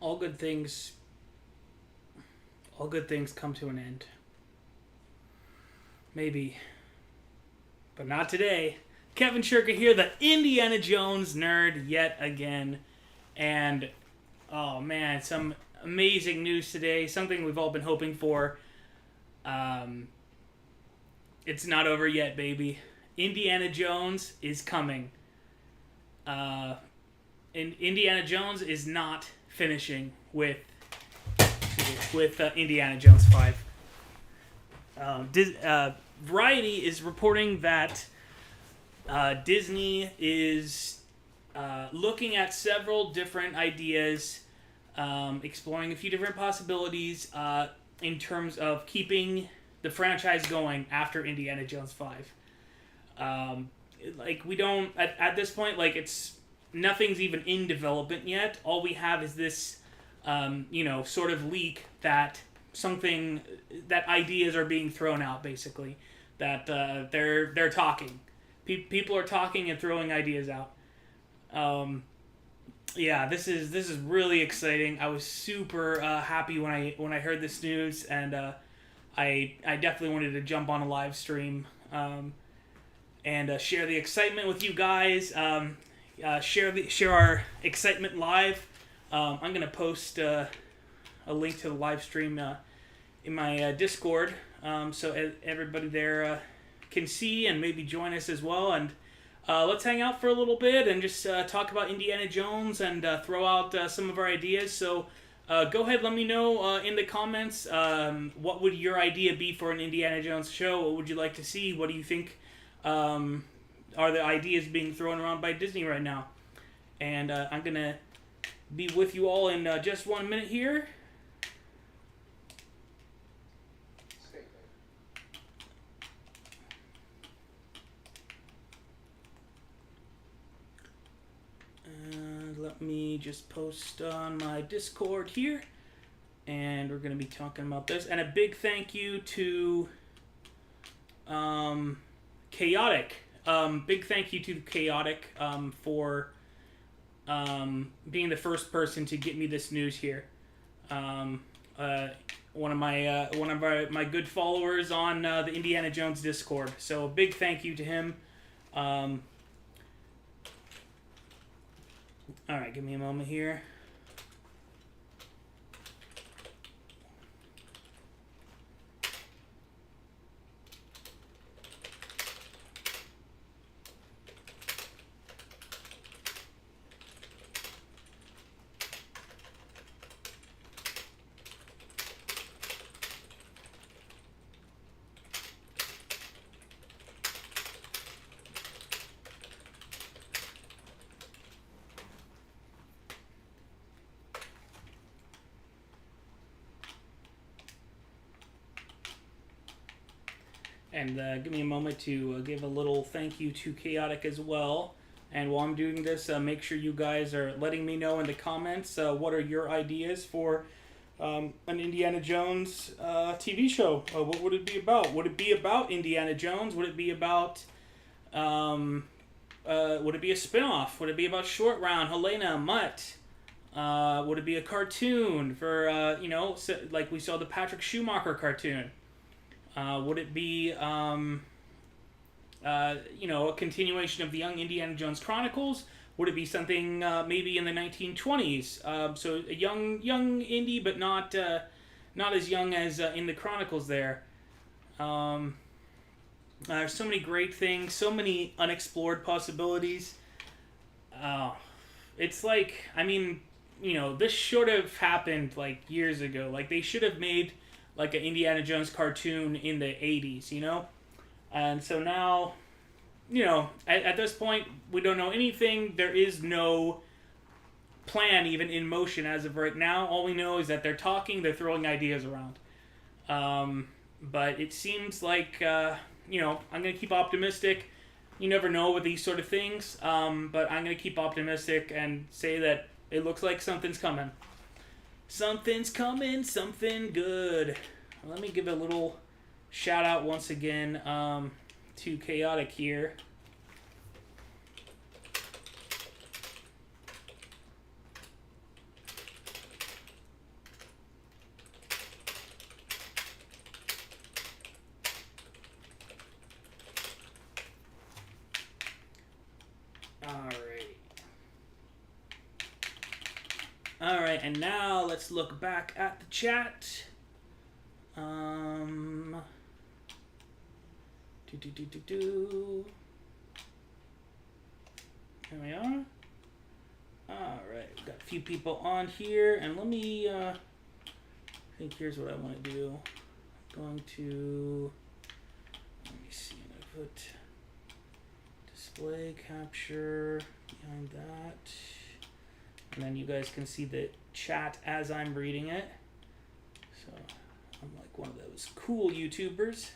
all good things come to an end. Maybe. But not today. Kevin Shirka here, the Indiana Jones nerd yet again. And, oh man, some amazing news today. Something we've all been hoping for. It's not over yet, baby. Indiana Jones is coming. And Indiana Jones is not finishing with Indiana Jones 5. Variety is reporting that Disney is looking at several different ideas, exploring a few different possibilities in terms of keeping the franchise going after Indiana Jones 5. We don't at this point, it's nothing's even in development yet. All we have is this sort of leak that ideas are being thrown out, basically, that they're talking. People are talking and throwing ideas out. This is really exciting. I was super happy when I heard this news, and I definitely wanted to jump on a live stream and share the excitement with you guys. Share our excitement live. I'm gonna post a link to the live stream in my Discord, so everybody there can see and maybe join us as well. And let's hang out for a little bit and just talk about Indiana Jones and throw out some of our ideas. So go ahead, let me know in the comments what would your idea be for an Indiana Jones show. What would you like to see? What do you think are the ideas being thrown around by Disney right now? And I'm gonna be with you all in just 1 minute here. Let me just post on my Discord here, and we're going to be talking about this. And a big thank you to Chaotic. Big thank you to Chaotic for being the first person to get me this news here. One of my good followers on the Indiana Jones Discord. So a big thank you to him. All right, give me a moment here. And give me a moment to give a little thank you to Chaotic as well. And while I'm doing this, make sure you guys are letting me know in the comments what are your ideas for an Indiana Jones TV show. What would it be about? Would it be about Indiana Jones? Would it be about... would it be a spin-off? Would it be about Short Round, Helena, Mutt? Would it be a cartoon for, like we saw the Patrick Schumacher cartoon? Would it be, a continuation of the Young Indiana Jones Chronicles? Would it be something maybe in the 1920s? So a young Indy, but not as young as in the Chronicles there. There's so many great things, so many unexplored possibilities. It's this should have happened years ago. They should have made an Indiana Jones cartoon in the 80s, And so now, at this point, we don't know anything. There is no plan even in motion as of right now. All we know is that they're talking, they're throwing ideas around. But it seems like, I'm going to keep optimistic. You never know with these sort of things, but I'm going to keep optimistic and say that it looks like something's coming. Something's coming, something good. Let me give a little shout out once again to Chaotic here. right, and now let's look back at the chat. Here we are. Alright, we've got a few people on here, and let me, I think here's what I want to do. I'm going to, let me see, I'm going to put display capture behind that, and then you guys can see the chat as I'm reading it. So I'm like one of those cool YouTubers.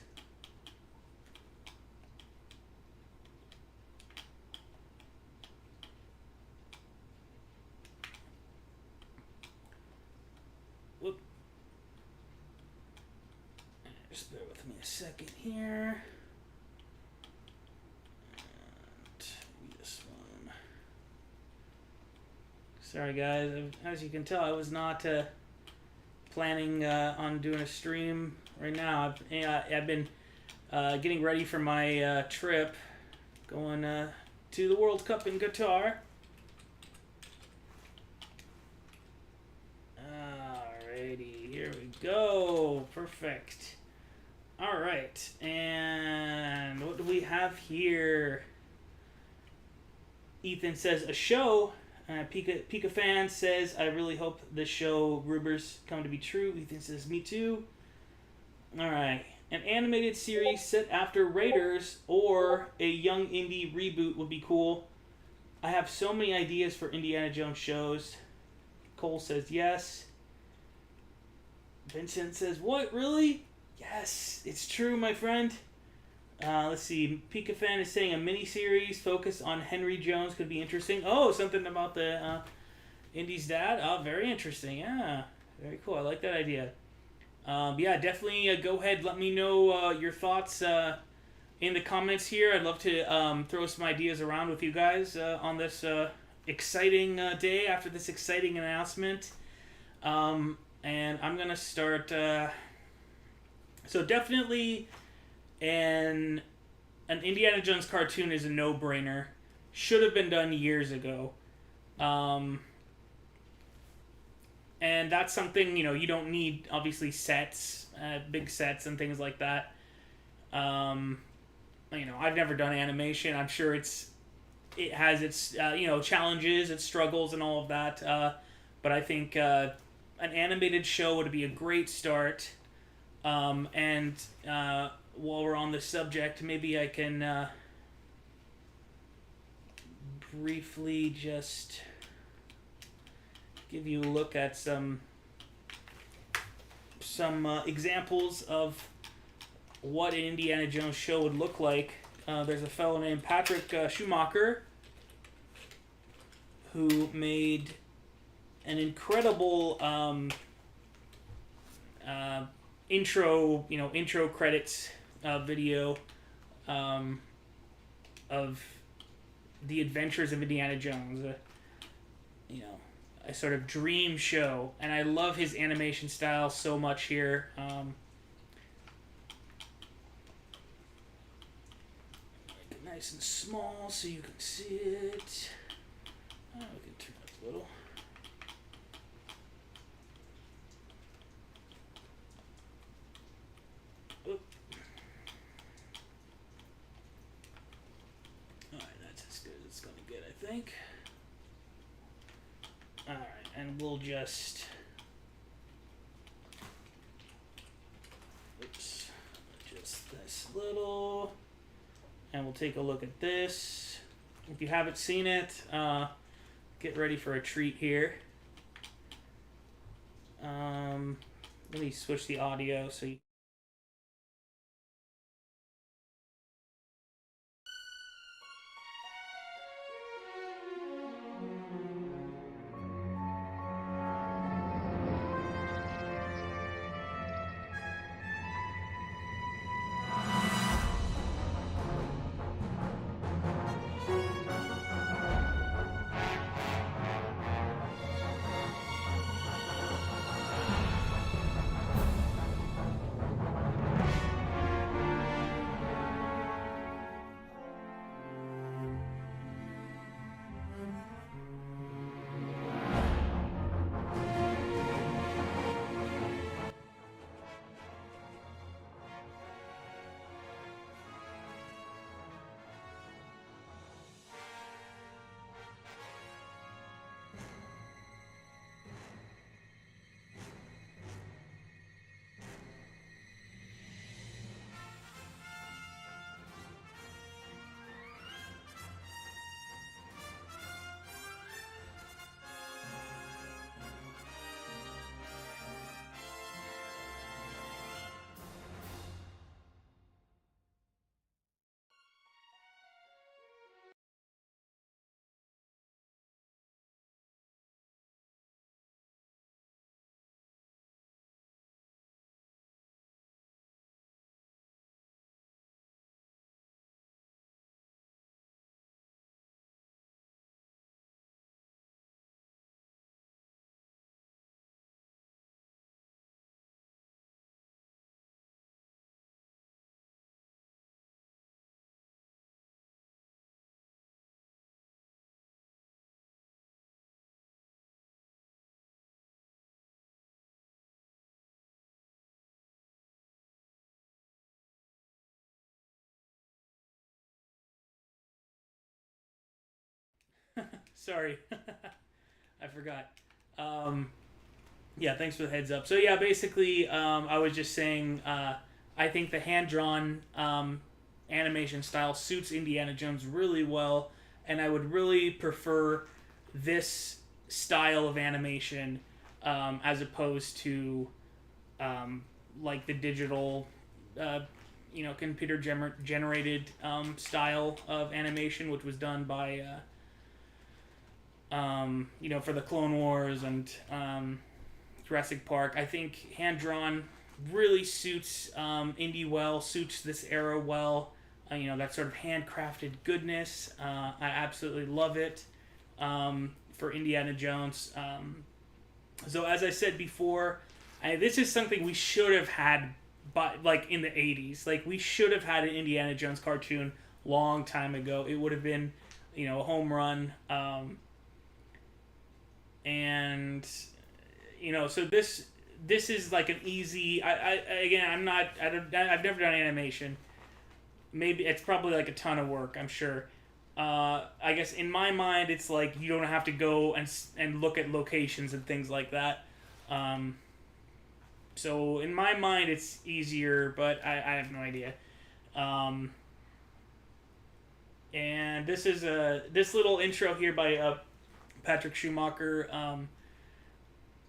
Whoop. Just bear with me a second here. And this one. Sorry guys, as you can tell, I was not planning on doing a stream right now. I've been getting ready for my trip, going to the World Cup in Qatar. Alrighty, here we go. Perfect. Alright, and what do we have here? Ethan says, a show. Pika fan says, I really hope the show rumors come to be true. Ethan says, me too. Alright. An animated series set after Raiders or a young Indy reboot would be cool. I have so many ideas for Indiana Jones shows. Cole says, yes. Vincent says, what, really? Yes, it's true, my friend. Let's see. Pika fan is saying a mini-series focused on Henry Jones could be interesting. Oh, something about the Indy's dad. Oh, very interesting. Yeah, very cool. I like that idea. Yeah, definitely go ahead. Let me know your thoughts in the comments here. I'd love to throw some ideas around with you guys on this exciting day after this exciting announcement. And I'm going to start... so definitely... And an Indiana Jones cartoon is a no-brainer. Should have been done years ago. And that's something, you know, you don't need, obviously, sets, big sets and things like that. You know, I've never done animation. I'm sure it has its, you know, challenges, its struggles and all of that. But I think an animated show would be a great start. While we're on the subject, maybe I can briefly just give you a look at some examples of what an Indiana Jones show would look like. There's a fellow named Patrick Schumacher who made an incredible intro credits video of the adventures of Indiana Jones. You know, a sort of dream show, and I love his animation style so much here. Make it nice and small so you can see it. Oh, we can turn it up a little. I think. Alright, and we'll just adjust this little, and we'll take a look at this. If you haven't seen it, get ready for a treat here. Let me switch the audio so you Sorry. I forgot. Yeah, thanks for the heads up. So yeah, basically, I was just saying, I think the hand-drawn animation style suits Indiana Jones really well, and I would really prefer this style of animation as opposed to like the digital, computer generated style of animation, which was done by, for the Clone Wars and Jurassic Park. I think hand drawn really suits Indy well, suits this era well. That sort of handcrafted goodness. I absolutely love it for Indiana Jones. So as I said before, this is something we should have had, like in the '80s. Like we should have had an Indiana Jones cartoon long time ago. It would have been, a home run. And so this is like an easy. I've never done animation. Maybe it's probably like a ton of work, I'm sure. I guess in my mind, it's like you don't have to go and look at locations and things like that. So in my mind, it's easier, but I have no idea. And this little intro here by Patrick Schumacher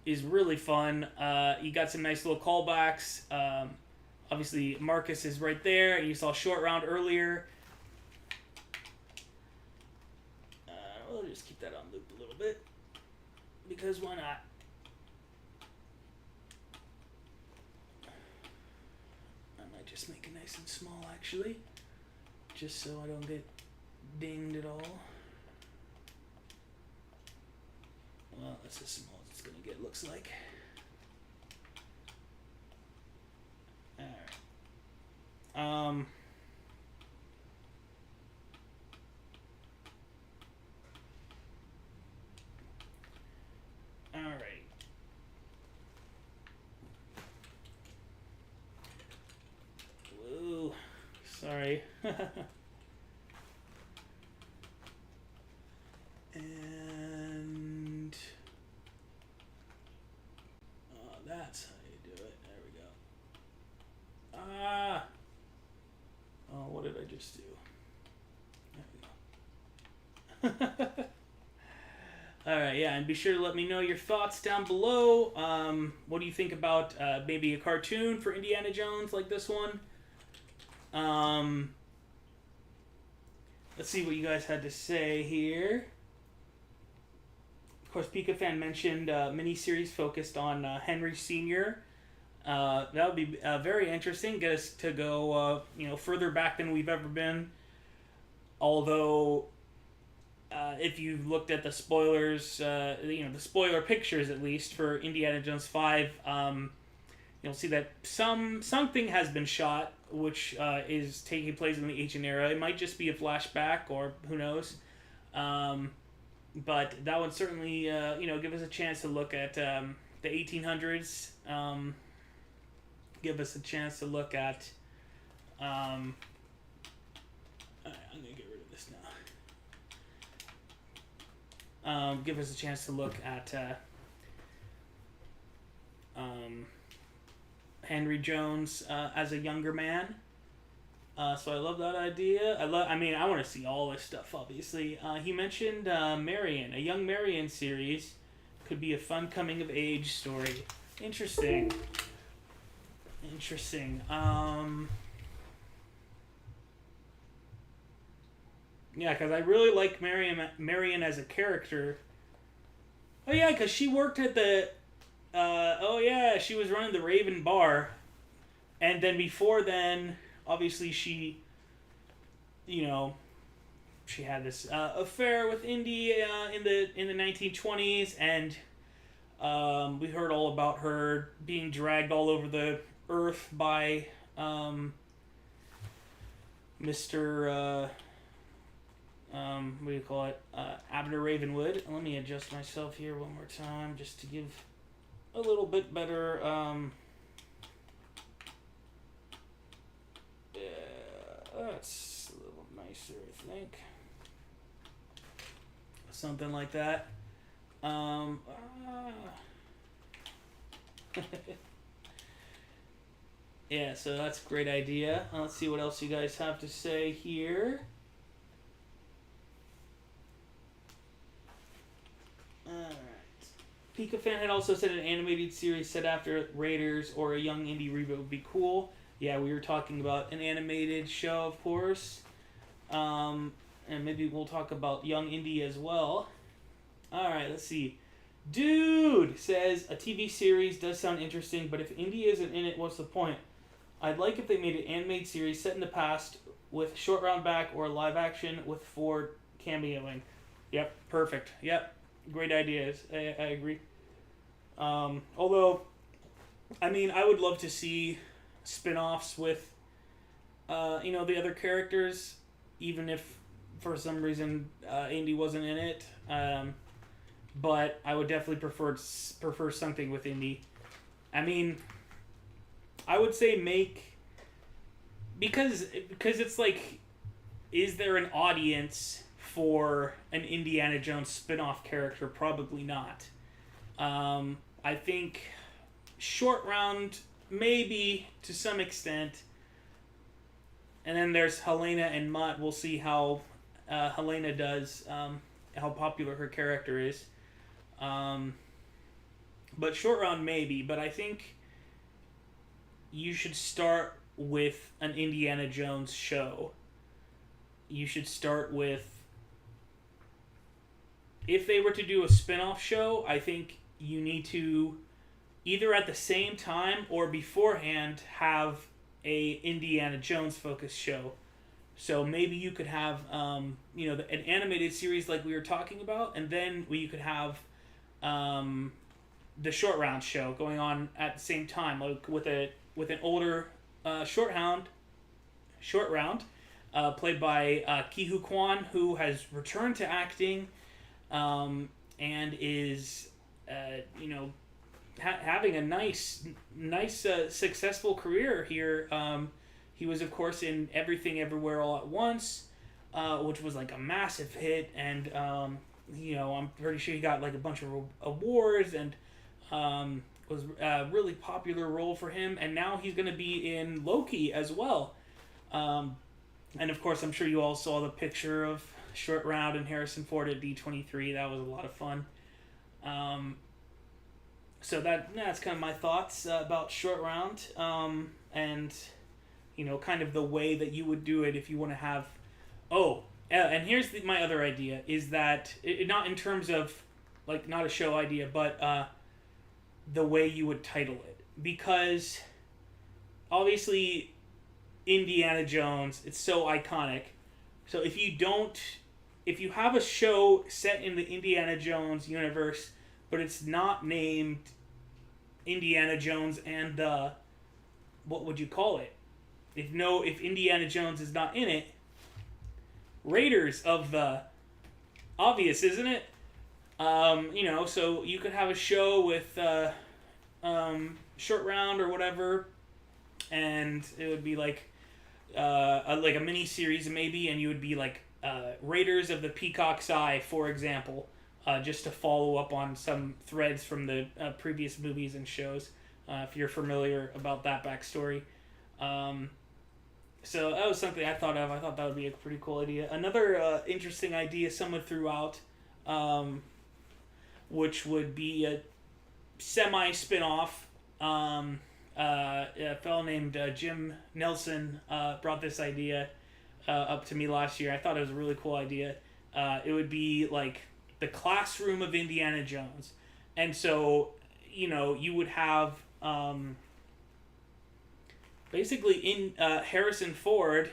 is really fun. You got some nice little callbacks. Obviously, Marcus is right there. You saw Short Round earlier. We'll just keep that on loop a little bit, because why not? I might just make it nice and small, actually, just so I don't get dinged at all. Well, that's as small as it's going to get, looks like. Alright. Alright. Whoa. Sorry. And that's how you do it. There we go. Oh, what did I just do? There we go. Alright, yeah, and be sure to let me know your thoughts down below. What do you think about maybe a cartoon for Indiana Jones like this one? Let's see what you guys had to say here. Of course, Pika Fan mentioned miniseries focused on Henry Sr. That would be very interesting. Get us to go, further back than we've ever been. Although, if you've looked at the spoilers, the spoiler pictures at least for Indiana Jones 5, you'll see that something has been shot, which is taking place in the ancient era. It might just be a flashback, or who knows. But that would certainly, give us a chance to look at the 1800s. Give us a chance to look at. I'm gonna get rid of this now. Give us a chance to look at Henry Jones as a younger man. So I love that idea. I want to see all this stuff, obviously. He mentioned Marion. A young Marion series could be a fun coming-of-age story. Interesting. Yeah, because I really like Marion as a character. Oh, yeah, because she worked at the... she was running the Raven Bar. And then before then... Obviously, she had this affair with Indy in the 1920s, and we heard all about her being dragged all over the earth by Mr. What do you call it? Abner Ravenwood. Let me adjust myself here one more time just to give a little bit better. That's a little nicer, I think. something like that. Yeah, so that's a great idea. Let's see what else you guys have to say here. Alright. Pika Fan had also said an animated series set after Raiders or a Young Indy reboot would be cool. Yeah, we were talking about an animated show, of course. And maybe we'll talk about Young Indy as well. Alright, let's see. Dude says a TV series does sound interesting, but if Indy isn't in it, what's the point? I'd like if they made an animated series set in the past with Short Round back or live action with Ford cameoing. Yep, perfect. Yep, great ideas. I agree. Although, I mean, I would love to see spin-offs with, the other characters, even if for some reason Indy wasn't in it. But I would definitely prefer something with Indy. I mean, I would say because it's like, is there an audience for an Indiana Jones spin-off character? Probably not. I think Short Round maybe to some extent, and then there's Helena and Mutt. We'll see how Helena does, how popular her character is. But Short Round maybe, but I think you should start with an Indiana Jones show. You should start with, if they were to do a spin-off show, I think you need to either at the same time or beforehand have a Indiana Jones focused show. So maybe you could have an animated series like we were talking about, and then you could have the Short Round show going on at the same time, like with an older Short Round, played by Ki-Hu Kwan, who has returned to acting, and is having a nice successful career here. He was, of course, in Everything Everywhere All at Once, which was like a massive hit, and I'm pretty sure he got like a bunch of awards, and was a really popular role for him. And now he's going to be in Loki as well. And of course, I'm sure you all saw the picture of Short Round and Harrison Ford at D23. That was a lot of fun. So that's kind of my thoughts about Short Round, and kind of the way that you would do it if you want to have. And here's my other idea is that not in terms of like not a show idea, but the way you would title it, because obviously Indiana Jones, it's so iconic. So if you have a show set in the Indiana Jones universe, but it's not named Indiana Jones and what would you call it? If Indiana Jones is not in it, Raiders of the obvious, isn't it? So you could have a show with Short Round or whatever, and it would be like a mini series maybe, and you would be like Raiders of the Peacock's Eye, for example, just to follow up on some threads from the previous movies and shows, if you're familiar about that backstory. So that was something I thought of. I thought that would be a pretty cool idea. Another interesting idea someone threw out, which would be a semi-spin-off. A fellow named Jim Nelson brought this idea up to me last year. I thought it was a really cool idea. It would be like the classroom of Indiana Jones. And so, you would have basically in Harrison Ford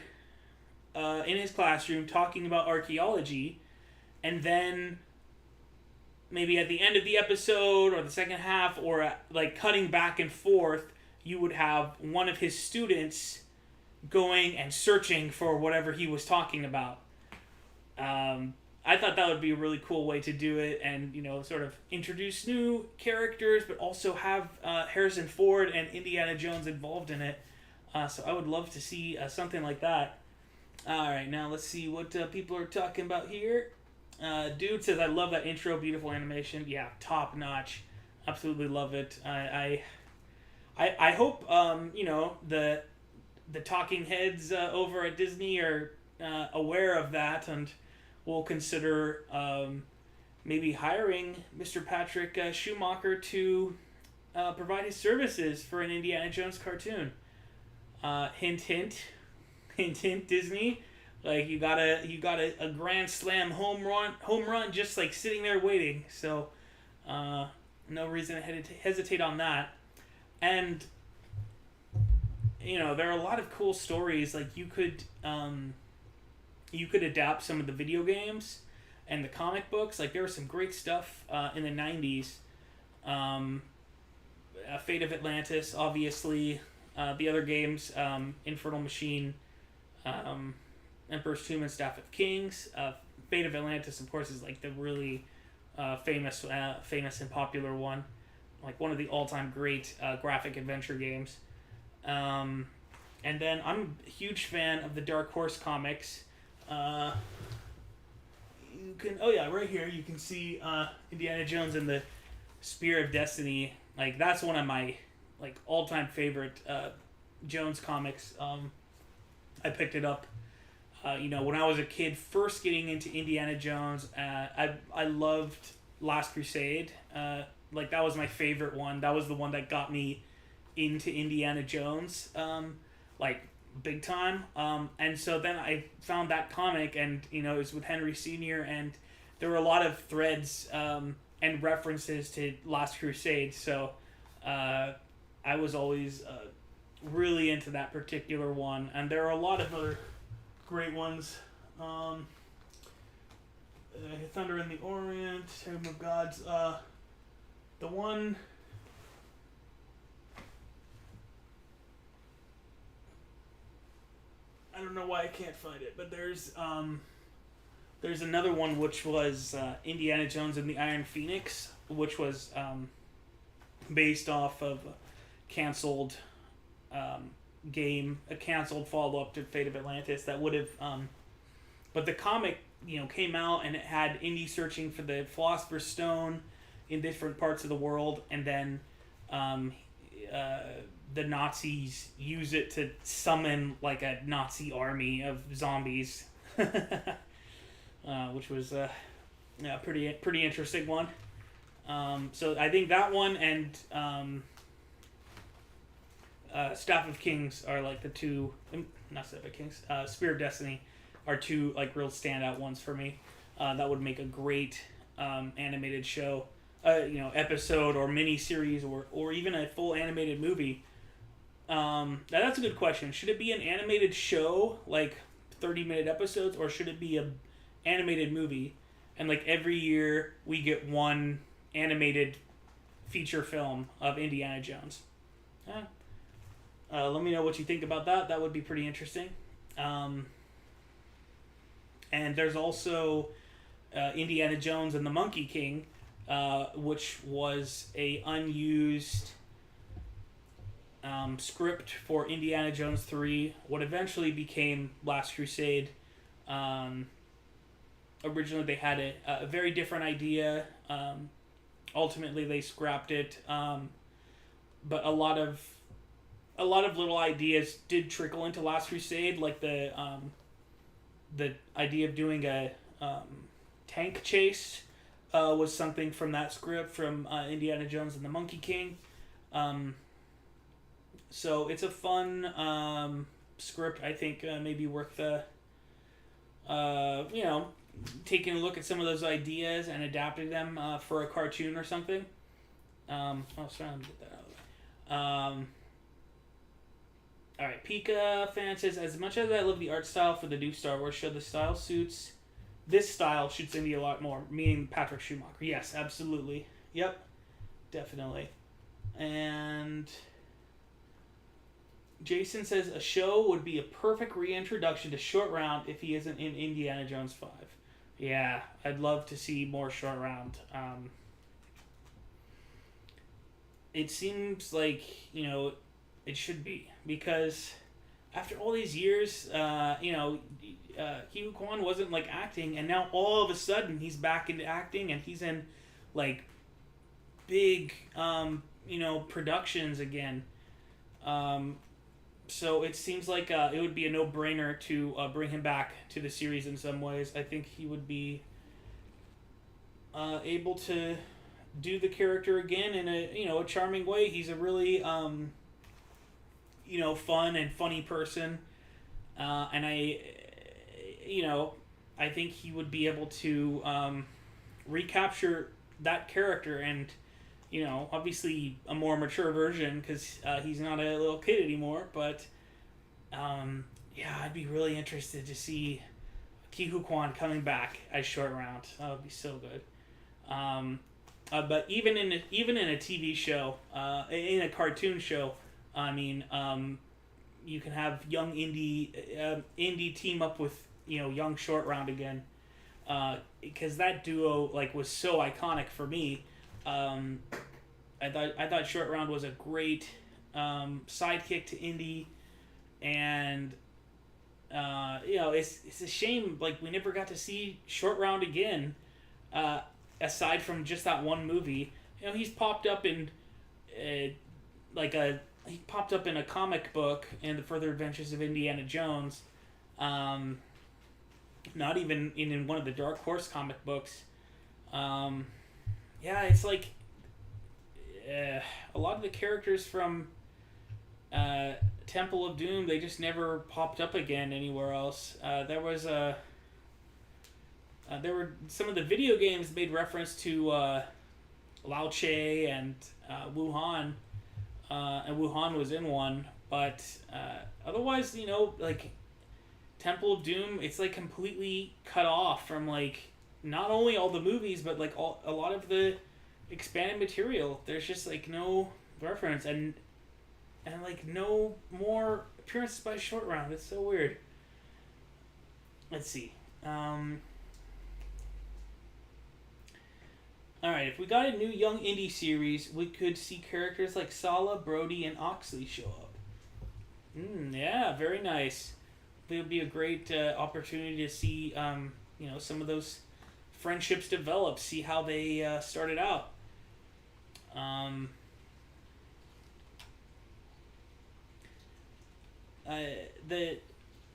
in his classroom talking about archaeology, and then maybe at the end of the episode or the second half, or like cutting back and forth, you would have one of his students going and searching for whatever he was talking about. I thought that would be a really cool way to do it, and sort of introduce new characters, but also have Harrison Ford and Indiana Jones involved in it. So I would love to see something like that. All right, now let's see what people are talking about here. Dude says, I love that intro, beautiful animation. Yeah, top notch. Absolutely love it. I hope, the talking heads over at Disney are aware of that and will consider maybe hiring Mr. Patrick Schumacher to provide his services for an Indiana Jones cartoon. Hint, hint, hint, hint. Disney, like you got a grand slam home run, just like sitting there waiting. So, no reason to hesitate on that. And there are a lot of cool stories. Like you could adapt some of the video games and the comic books. Like there was some great stuff in the '90s. Fate of Atlantis, obviously. The other games, Infernal Machine, Emperor's Tomb, and Staff of Kings. Fate of Atlantis, of course, is like the really famous and popular one. Like one of the all-time great graphic adventure games. And then I'm a huge fan of the Dark Horse comics. Right here you can see Indiana Jones and the Spear of Destiny. Like that's one of my all-time favorite Jones comics. I picked it up when I was a kid, first getting into Indiana Jones. I loved Last Crusade. That was my favorite one. That was the one that got me into Indiana Jones, big time. And so then I found that comic, and it was with Henry Sr., and there were a lot of threads and references to Last Crusade. So I was always really into that particular one, and there are a lot of other great ones. Thunder in the Orient, Tomb of Gods. The one. I don't know why I can't find it, but there's another one which was Indiana Jones and the Iron Phoenix, which was based off of a canceled game, a canceled follow-up to Fate of Atlantis that would have but the comic came out, and it had Indy searching for the Philosopher's Stone in different parts of the world, and then the Nazis use it to summon like a Nazi army of zombies, which was pretty interesting one. So I think that one and Staff of Kings are like the two, not Staff of Kings, Spear of Destiny are two like real standout ones for me. That would make a great animated show, episode or mini series or even a full animated movie. That's a good question. Should it be an animated show, like 30-minute episodes, or should it be a animated movie? And like every year we get one animated feature film of Indiana Jones. Let me know what you think about that. That would be pretty interesting. And there's also Indiana Jones and the Monkey King, which was a unused script for Indiana Jones 3, what eventually became Last Crusade. Originally they had a very different idea. Ultimately they scrapped it. But a lot of little ideas did trickle into Last Crusade, like the idea of doing a tank chase was something from that script from Indiana Jones and the Monkey King. So it's a fun script. I think maybe worth taking a look at some of those ideas and adapting them for a cartoon or something. Sorry, let me get that out of the way. Alright, Pika fan says, as much as I love the art style for the new Star Wars show, this style suits Indy a lot more, meaning Patrick Schumacher. Yes, absolutely. Yep, definitely. And Jason says, a show would be a perfect reintroduction to Short Round if he isn't in Indiana Jones 5. Yeah, I'd love to see more Short Round. It seems like, it should be, because after all these years, Hugh Kwan wasn't like acting, and now all of a sudden he's back into acting, and he's in like big, productions again. Um, so it seems like it would be a no-brainer to bring him back to the series in some ways. I think he would be able to do the character again in a charming way. He's a really fun and funny person, and I think he would be able to recapture that character and obviously a more mature version because he's not a little kid anymore. But I'd be really interested to see Ki Hu Kwan coming back as Short Round. That would be so good. But even in a TV show, in a cartoon show, I mean, you can have young Indy team up with young Short Round again, because that duo like was so iconic for me. I thought Short Round was a great sidekick to Indy, and it's a shame like we never got to see Short Round again. Aside from just that one movie, he's popped up in he popped up in a comic book in the Further Adventures of Indiana Jones. Not even in one of the Dark Horse comic books. It's like a lot of the characters from Temple of Doom, they just never popped up again anywhere else. There were some of the video games made reference to Lao Che and Wuhan, and Wuhan was in one, but otherwise, like Temple of Doom, it's like completely cut off from like not only all the movies, but like a lot of the expanded material. There's just like no reference and like no more appearances by Short Round. It's so weird. Let's see. Alright, if we got a new Young Indy series, we could see characters like Sala, Brody, and Oxley show up. Yeah, very nice. It would be a great opportunity to see, some of those friendships develop, see how they started out.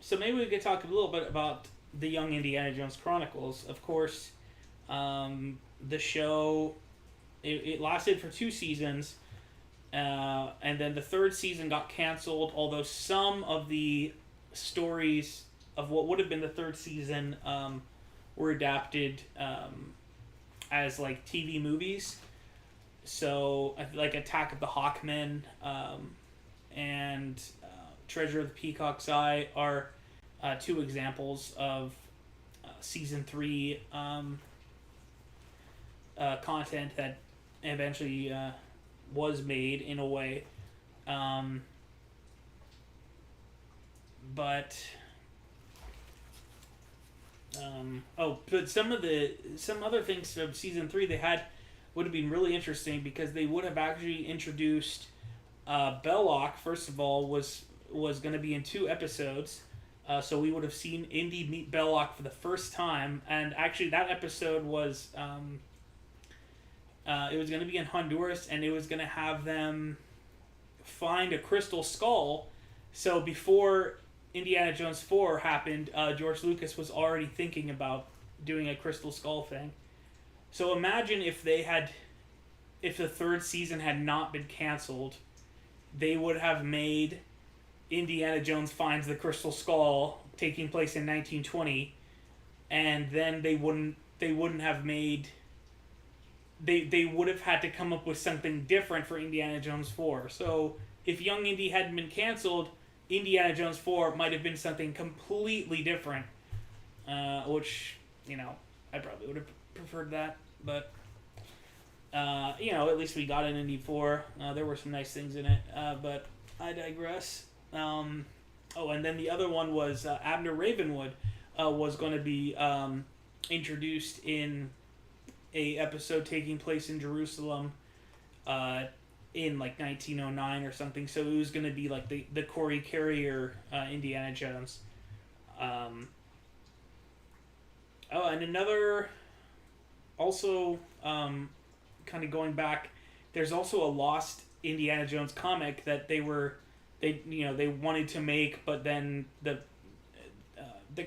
So maybe we could talk a little bit about the Young Indiana Jones Chronicles. Of course, the show, it lasted for 2 seasons, and then the 3rd season got canceled, although some of the stories of what would have been the 3rd season were adapted as like TV movies. So like Attack of the Hawkmen and Treasure of the Peacock's Eye are 2 examples of season 3 content that eventually was made in a way. But some other things from season 3 they had would have been really interesting, because they would have actually introduced Belloc. First of all, was going to be in 2 episodes, so we would have seen Indy meet Belloc for the first time, and actually that episode was it was going to be in Honduras, and it was going to have them find a crystal skull. So before Indiana Jones 4 happened, George Lucas was already thinking about doing a crystal skull thing. So imagine if the 3rd season had not been canceled, they would have made Indiana Jones Finds the Crystal Skull taking place in 1920, and then they wouldn't have made. They would have had to come up with something different for Indiana Jones 4. So if Young Indy hadn't been canceled, Indiana Jones 4 might have been something completely different, which, I probably would have preferred that, but, at least we got an Indy 4. There were some nice things in it, but I digress. And then the other one was Abner Ravenwood was going to be introduced in a episode taking place in Jerusalem, in like 1909 or something. So it was going to be like the Corey Carrier Indiana Jones. Oh, and another, also, kind of going back, there's also a lost Indiana Jones comic that they wanted to make, but then the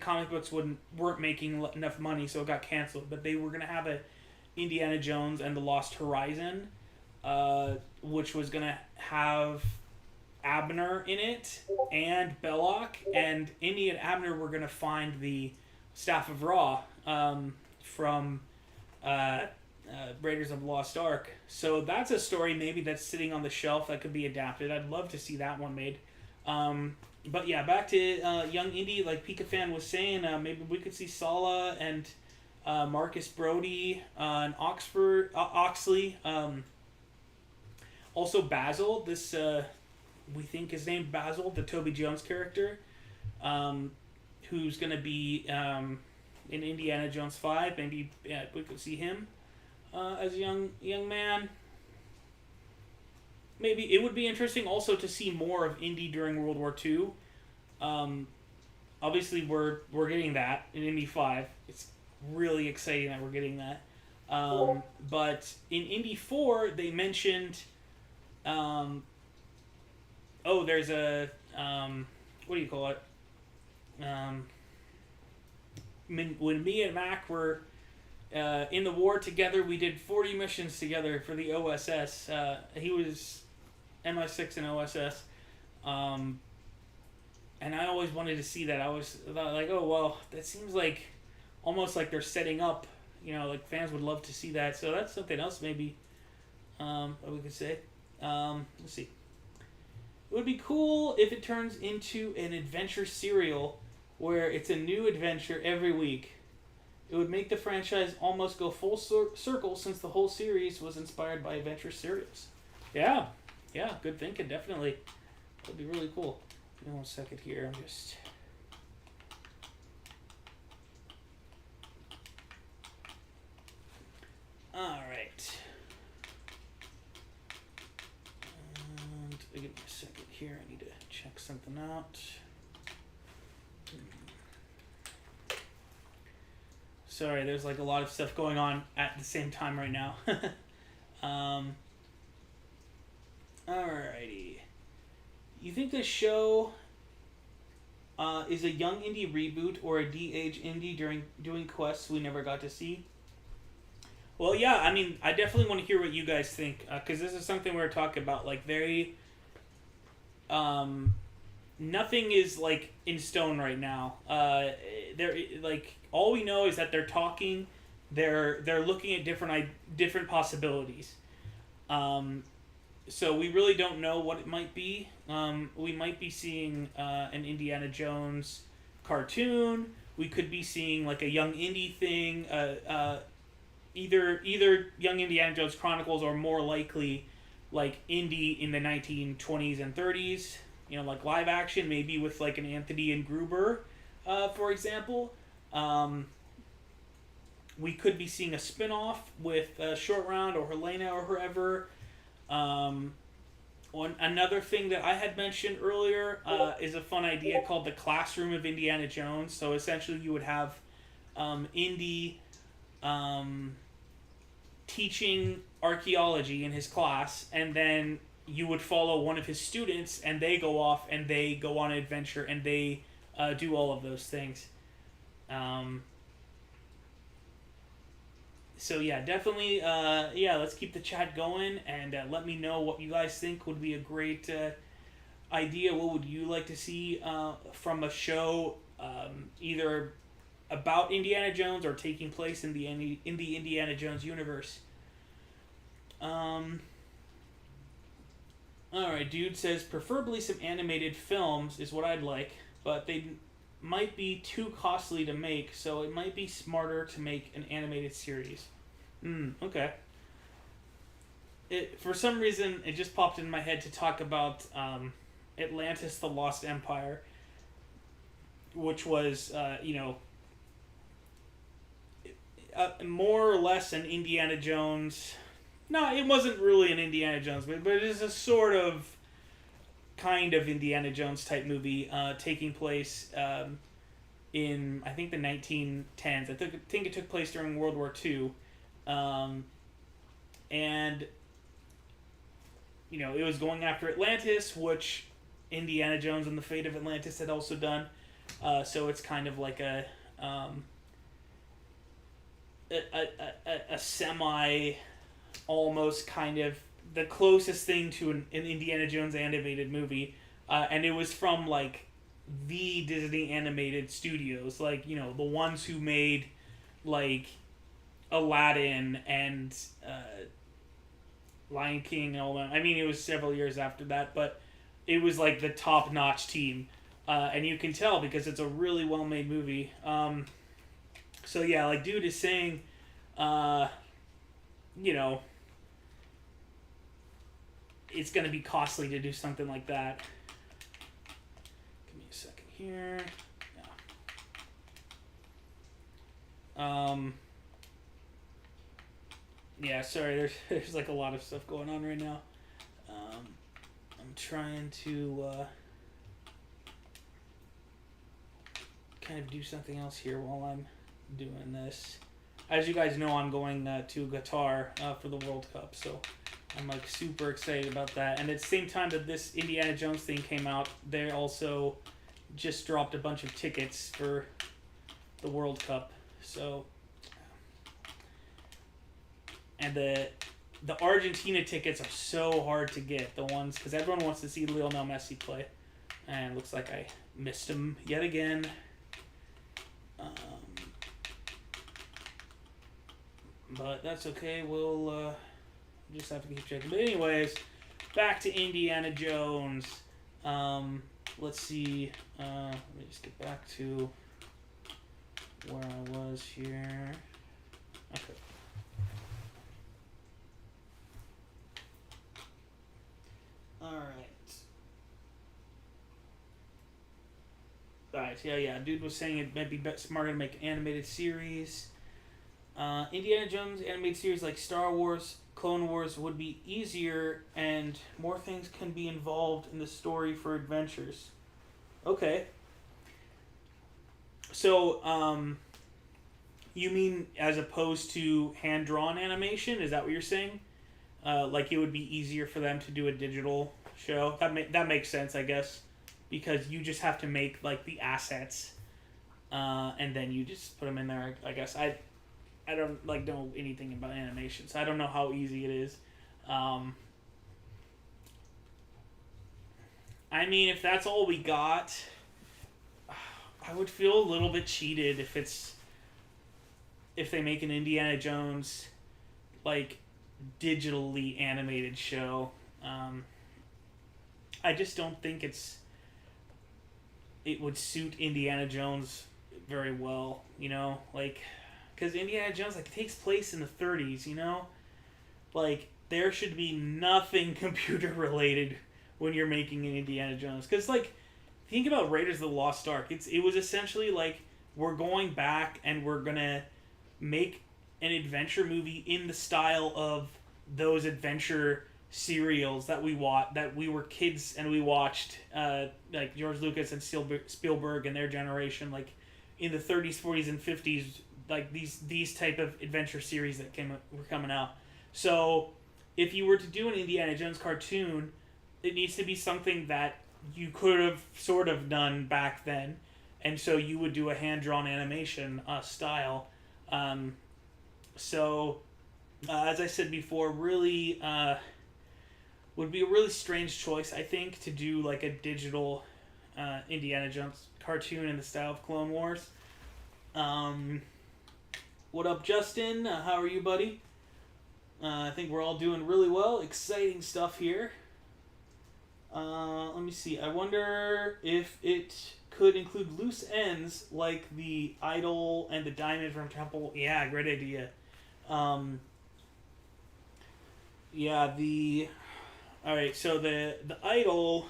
comic books weren't making enough money, so it got canceled. But they were gonna have a Indiana Jones and the Lost Horizon, which was gonna have Abner in it and Belloc, and Indy and Abner were gonna find the Staff of Ra from Raiders of the Lost Ark. So that's a story maybe that's sitting on the shelf that could be adapted. I'd love to see that one made. But yeah, back to young Indy, like Pika Fan was saying, maybe we could see Sala and Marcus Brody and Oxley. Also Basil, this we think is named Basil, the Toby Jones character, who's going to be in Indiana Jones 5. Maybe we could see him as a young man. Maybe it would be interesting also to see more of Indy during World War II. Obviously, we're getting that in Indy 5. It's really exciting that we're getting that. But in Indy 4, they mentioned... there's a... what do you call it? When me and Mac were in the war together, we did 40 missions together for the OSS. He was MI6 and OSS. And I always wanted to see that. I thought like, oh, well, that seems like almost like they're setting up, like fans would love to see that. So that's something else maybe that we could say. Let's see. It would be cool if it turns into an adventure serial where it's a new adventure every week. It would make the franchise almost go full circle since the whole series was inspired by adventure serials. Yeah, good thinking, definitely. That would be really cool. Give me 1 second here, I'm just... Alright. And give me a second here, I need to check something out. Sorry, there's like a lot of stuff going on at the same time right now. Alrighty. You think this show is a young Indy reboot or a de-age Indy doing quests we never got to see? Well, yeah, I mean, I definitely want to hear what you guys think, because this is something we're talking about, like, very... nothing is, like, in stone right now. All we know is that they're talking, they're looking at different possibilities. So we really don't know what it might be. We might be seeing an Indiana Jones cartoon. We could be seeing like a young Indy thing. Either Young Indiana Jones Chronicles, or more likely like Indy in the 1920s and 30s. Like live action, maybe with like an Anthony Ingruber, for example. We could be seeing a spin-off with Short Round or Helena or whoever. Another thing that I had mentioned earlier is a fun idea called the Classroom of Indiana Jones. So essentially you would have Indy teaching archaeology in his class, and then you would follow one of his students, and they go off and they go on an adventure, and they do all of those things. So yeah, definitely, let's keep the chat going, and let me know what you guys think would be a great idea. What would you like to see from a show, either about Indiana Jones or taking place in the Indiana Jones universe? Alright, dude says, preferably some animated films is what I'd like, but they might be too costly to make, so it might be smarter to make an animated series. Okay. For some reason, it just popped in my head to talk about Atlantis: The Lost Empire, which was, more or less an Indiana Jones No, it wasn't really an Indiana Jones movie, but it is a sort of kind of Indiana Jones type movie taking place in, I think, the 1910s. I think it took place during World War II. Um, and, it was going after Atlantis, which Indiana Jones and the Fate of Atlantis had also done. So it's kind of like a semi, almost kind of the closest thing to an Indiana Jones animated movie, and it was from like the Disney animated studios, like the ones who made like Aladdin and Lion King and all that. I mean, it was several years after that, but it was like the top notch team, and you can tell because it's a really well made movie. So yeah, like dude is saying, you know, it's going to be costly to do something like that. Give me a second here. Yeah. Yeah, sorry, there's like a lot of stuff going on right now. I'm trying to kind of do something else here while I'm doing this. As you guys know, I'm going to Qatar for the World Cup, so I'm like super excited about that. And at the same time that this Indiana Jones thing came out, they also just dropped a bunch of tickets for the World Cup. So, and the Argentina tickets are so hard to get, the ones, because everyone wants to see Lionel Messi play. And it looks like I missed him yet again. But that's okay, we'll just have to keep checking. But anyways, back to Indiana Jones. Let's see, let me just get back to where I was here. Okay. Alright, yeah. Dude was saying it might be smarter to make an animated series. Indiana Jones animated series like Star Wars, Clone Wars would be easier and more things can be involved in the story for adventures. Okay. So, you mean as opposed to hand-drawn animation? Is that what you're saying? Like it would be easier for them to do a digital show? That makes sense, I guess. Because you just have to make like the assets, and then you just put them in there. I guess I don't like know anything about animation, so I don't know how easy it is. I mean, if that's all we got, I would feel a little bit cheated if they make an Indiana Jones like digitally animated show. I just don't think it would suit Indiana Jones very well, like, because Indiana Jones like takes place in the 30s, like there should be nothing computer related when you're making an Indiana Jones, because like think about Raiders of the Lost Ark. It was essentially like we're going back and we're gonna make an adventure movie in the style of those adventure serials that we were kids and we watched, like George Lucas and Spielberg and their generation, like in the 30s, 40s, and 50s, like these type of adventure series that were coming out. So if you were to do an Indiana Jones cartoon, it needs to be something that you could have sort of done back then, and so you would do a hand-drawn animation style. So as I said before, really would be a really strange choice, I think, to do like a digital Indiana Jones cartoon in the style of Clone Wars. What up, Justin? How are you, buddy? I think we're all doing really well. Exciting stuff here. Let me see. I wonder if it could include loose ends like the idol and the diamond from Temple. Yeah, great idea. Alright, so the idol,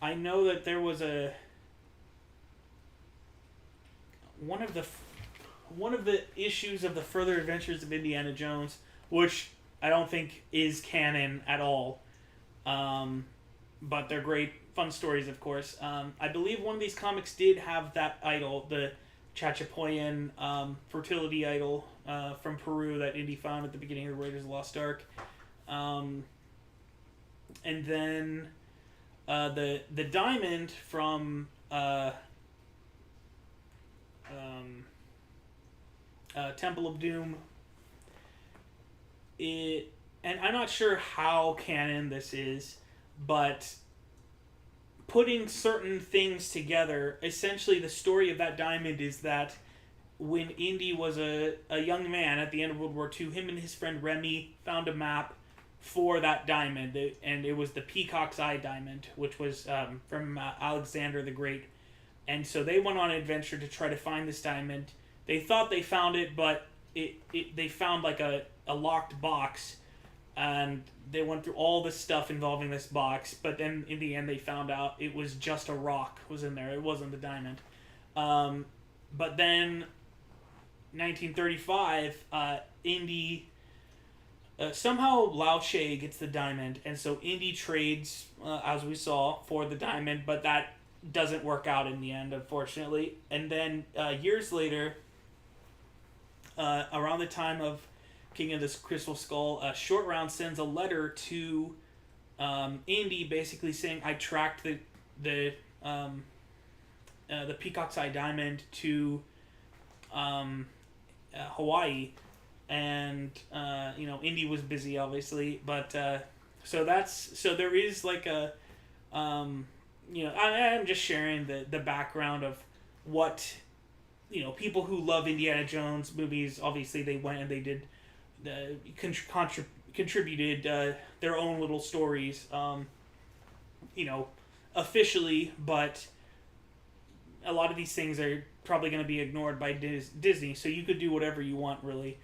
I know that there was one of the issues of the Further Adventures of Indiana Jones, which I don't think is canon at all. But they're great, fun stories, of course. I believe one of these comics did have that idol, the Chachapoyan fertility idol from Peru that Indy found at the beginning of the Raiders of the Lost Ark. And then the diamond from Temple of Doom. And I'm not sure how canon this is, but putting certain things together, essentially the story of that diamond is that when Indy was a young man at the end of World War II, him and his friend Remy found a map for that diamond, and it was the Peacock's Eye diamond, which was from Alexander the Great. And so they went on an adventure to try to find this diamond. They thought they found it, but they found like a locked box, and they went through all this stuff involving this box, but then in the end they found out it was just a rock was in there. It wasn't the diamond. But then 1935, Indy somehow Lao Che gets the diamond, and so Indy trades, as we saw, for the diamond, but that doesn't work out in the end, unfortunately. And then years later, around the time of King of the Crystal Skull, Short Round sends a letter to Indy, basically saying, "I tracked the Peacock's Eye diamond to Hawaii," and Indy was busy, obviously, but so there is like a I'm just sharing the background of what people who love Indiana Jones movies. Obviously, they went and they did contributed their own little stories, officially, but a lot of these things are probably going to be ignored by Disney, so you could do whatever you want, really,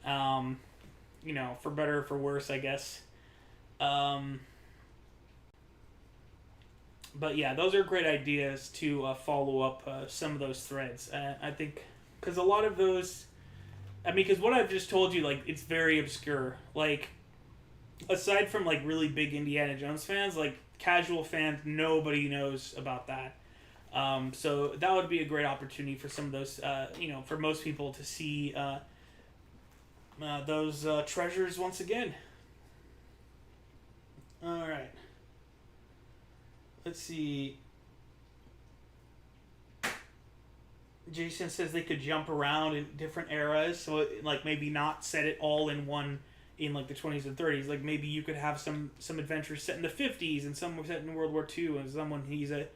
for better or for worse, I guess. But yeah, those are great ideas to follow up some of those threads. I think, because a lot of those, because what I've just told you, like, it's very obscure. Like, aside from, like, really big Indiana Jones fans, like, casual fans, nobody knows about that. So that would be a great opportunity for some of those, for most people to see those treasures once again. All right. Let's see. Jason says they could jump around in different eras, so like maybe not set it all in one in like the 20s and 30s. Like maybe you could have some adventures set in the 50s and some set in World War II, and someone he's a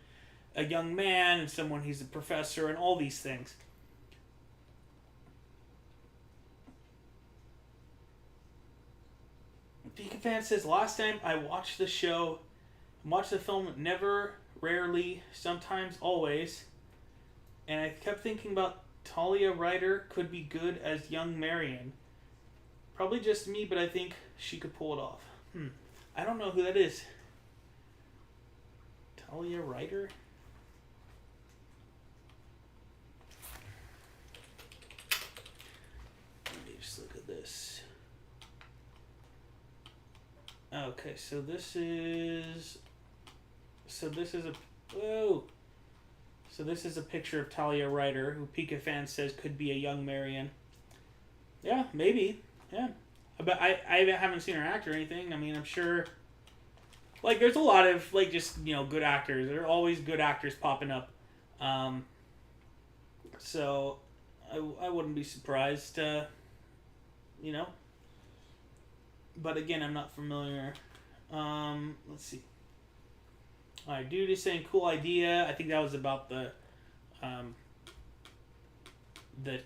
young man and someone he's a professor and all these things. Pika Fan says, last time I watched the show, watched the film, never, rarely, sometimes, always, and I kept thinking about Talia Ryder could be good as young Marion. Probably just me, but I think she could pull it off. I don't know who that is. Talia Ryder? Let me just look at this. Okay, so this is a picture of Talia Ryder, who Pika Fan says could be a young Marion. Yeah, maybe. Yeah. But I haven't seen her act or anything. I'm sure, like, there's a lot of, like, just, good actors. There are always good actors popping up. So I wouldn't be surprised, But again, I'm not familiar. Let's see. Alright, dude is saying cool idea. I think that was about the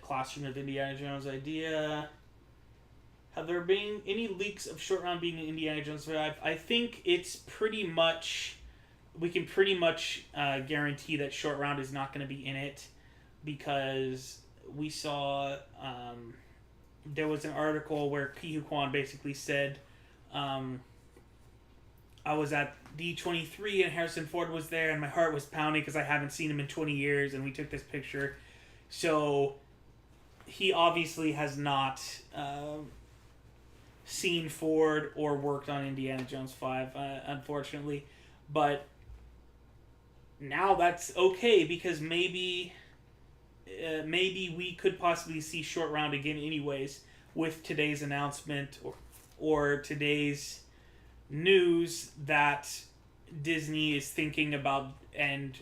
Classroom of Indiana Jones idea. Have there been any leaks of Short Round being an Indiana Jones vibe? I think it's pretty much, we can pretty much guarantee that Short Round is not going to be in it, because we saw there was an article where Pihu Kwan basically said, I was at D23 and Harrison Ford was there and my heart was pounding because I haven't seen him in 20 years and we took this picture. So he obviously has not seen Ford or worked on Indiana Jones 5, unfortunately. But now that's okay because maybe we could possibly see Short Round again, anyways, with today's announcement or today's news that Disney is thinking about and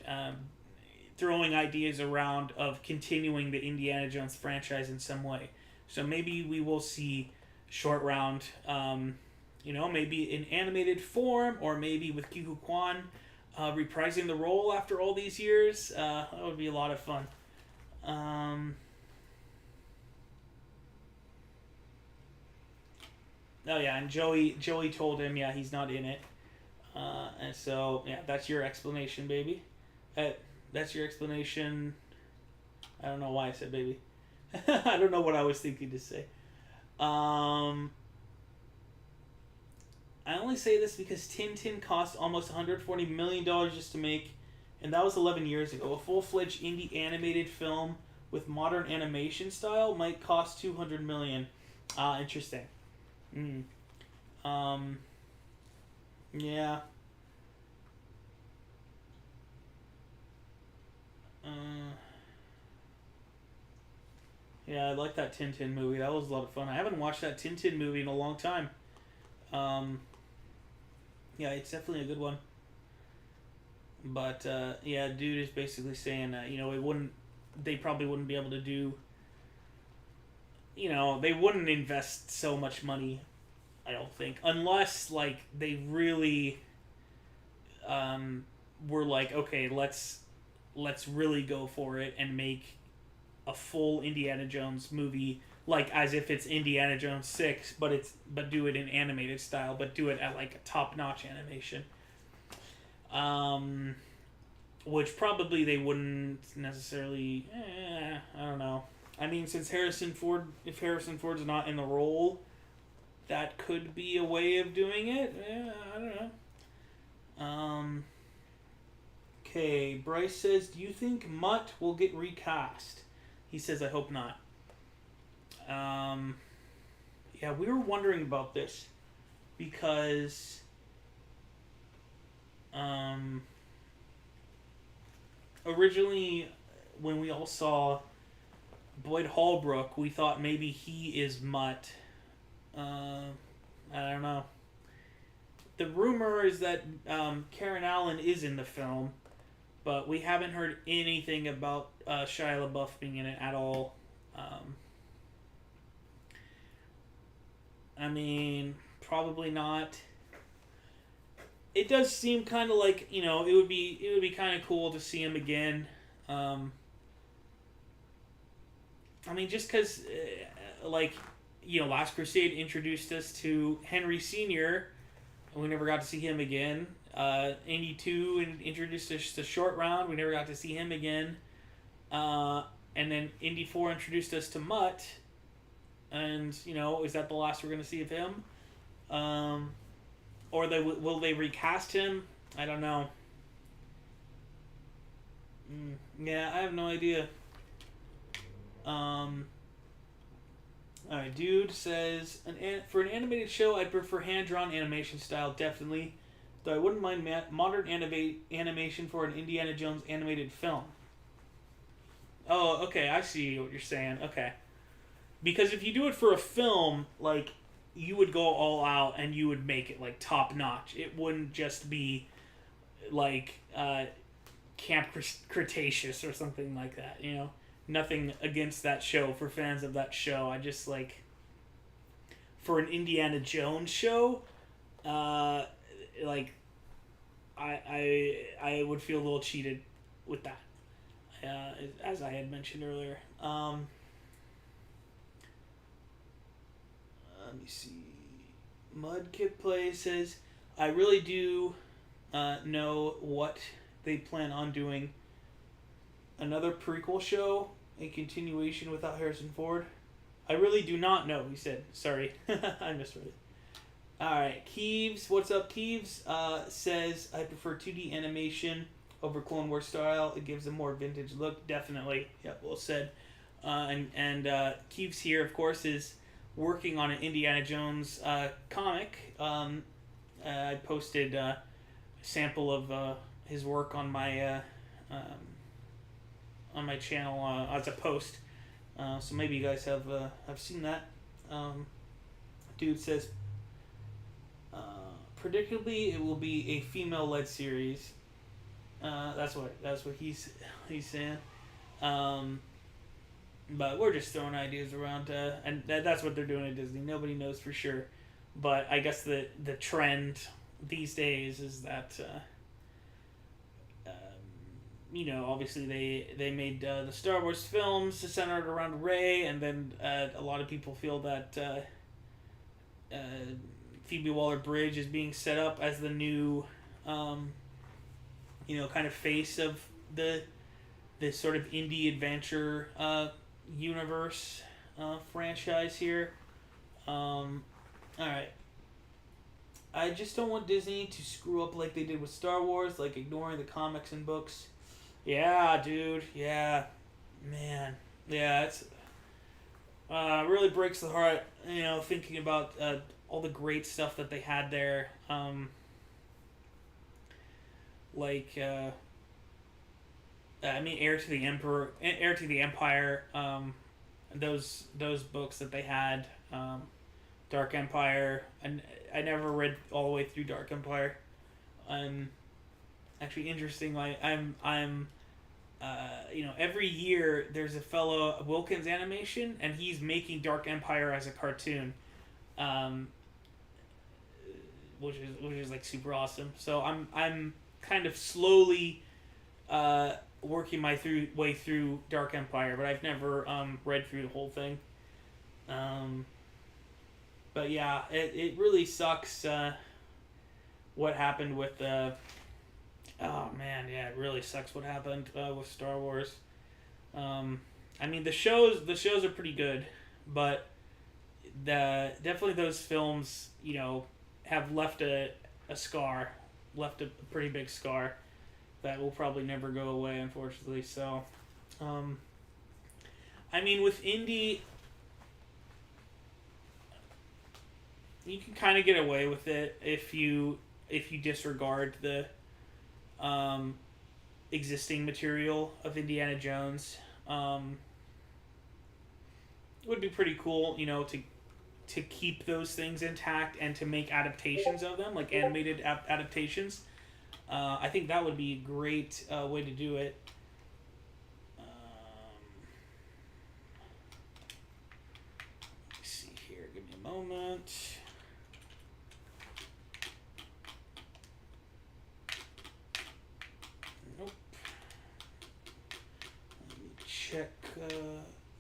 throwing ideas around of continuing the Indiana Jones franchise in some way. So maybe we will see Short Round, maybe in animated form, or maybe with Ki Kwan reprising the role after all these years. That would be a lot of fun. Oh yeah, and Joey told him, yeah, he's not in it. And so yeah, that's your explanation, baby. That's your explanation. I don't know why I said baby. I don't know what I was thinking to say. I only say this because Tintin cost almost $140 million just to make, and that was 11 years ago. A full-fledged indie animated film with modern animation style might cost $200 million. Interesting. Yeah. Yeah, I like that Tintin movie. That was a lot of fun. I haven't watched that Tintin movie in a long time. Yeah, it's definitely a good one. But yeah, dude is basically saying that they probably wouldn't be able to do. They wouldn't invest so much money, I don't think, unless like they really were like, okay, let's really go for it and make a full Indiana Jones movie, like as if it's Indiana Jones 6, but do it in animated style, but do it at like a top-notch animation. Which probably they wouldn't necessarily. I don't know. I mean, if Harrison Ford's not in the role, that could be a way of doing it. I don't know. Okay, Bryce says, do you think Mutt will get recast? He says, I hope not. Yeah, we were wondering about this because originally when we all saw Boyd Holbrook, we thought maybe he is Mutt. I don't know. The rumor is that Karen Allen is in the film, but we haven't heard anything about Shia LaBeouf being in it at all. I mean, probably not. It does seem kind of like, it would be kind of cool to see him again. I mean, just because, Last Crusade introduced us to Henry Sr., and we never got to see him again. Indy 2 introduced us to Short Round. We never got to see him again. And then Indy 4 introduced us to Mutt. And, is that the last we're going to see of him? Or will they recast him? I don't know. Yeah, I have no idea. Alright, dude says, for an animated show, I'd prefer hand-drawn animation style, definitely. Though I wouldn't mind modern animation for an Indiana Jones animated film. Oh, okay, I see what you're saying. Okay. Because if you do it for a film, like, you would go all out and you would make it, like, top-notch. It wouldn't just be, like, Camp Cretaceous or something like that, Nothing against that show for fans of that show. I just, like, for an Indiana Jones show, I would feel a little cheated with that, as I had mentioned earlier. Let me see. Mudkip Play says, I really do know what they plan on doing. Another prequel show, a continuation without Harrison Ford. I really do not know, he said. Sorry, I misread it. Alright, Keeves, what's up, Keeves? Says, I prefer 2D animation over Clone Wars style. It gives a more vintage look. Definitely. Yep, well said. And Keeves here, of course, is working on an Indiana Jones comic. I posted a sample of his work on my channel as a post. So maybe you guys have seen that. Dude says, predictably, it will be a female-led series. That's what he's saying. But we're just throwing ideas around, and that's what they're doing at Disney. Nobody knows for sure, but I guess the trend these days is that obviously they made the Star Wars films centered around Rey, and then a lot of people feel that Phoebe Waller-Bridge is being set up as the new kind of face of this sort of indie adventure universe franchise here. Alright. I just don't want Disney to screw up like they did with Star Wars, like ignoring the comics and books. Yeah, dude. Yeah. Man. Yeah, it's really breaks the heart, thinking about all the great stuff that they had there. Heir to the Emperor, Heir to the Empire, those books that they had, Dark Empire, and I never read all the way through Dark Empire. Actually, interestingly, I'm every year there's a fellow Wilkins Animation, and he's making Dark Empire as a cartoon, which is like super awesome. So I'm kind of slowly working my way through Dark Empire, but I've never read through the whole thing. But yeah, it really sucks what happened with oh man, yeah, it really sucks what happened with Star Wars. The shows are pretty good, but definitely those films, have left a scar, left a pretty big scar that will probably never go away, unfortunately. So, with Indy, you can kind of get away with it if you disregard the existing material of Indiana Jones. It would be pretty cool, to keep those things intact and to make adaptations of them, like animated adaptations. I think that would be a great way to do it. Let's see here. Give me a moment. Nope. Let me check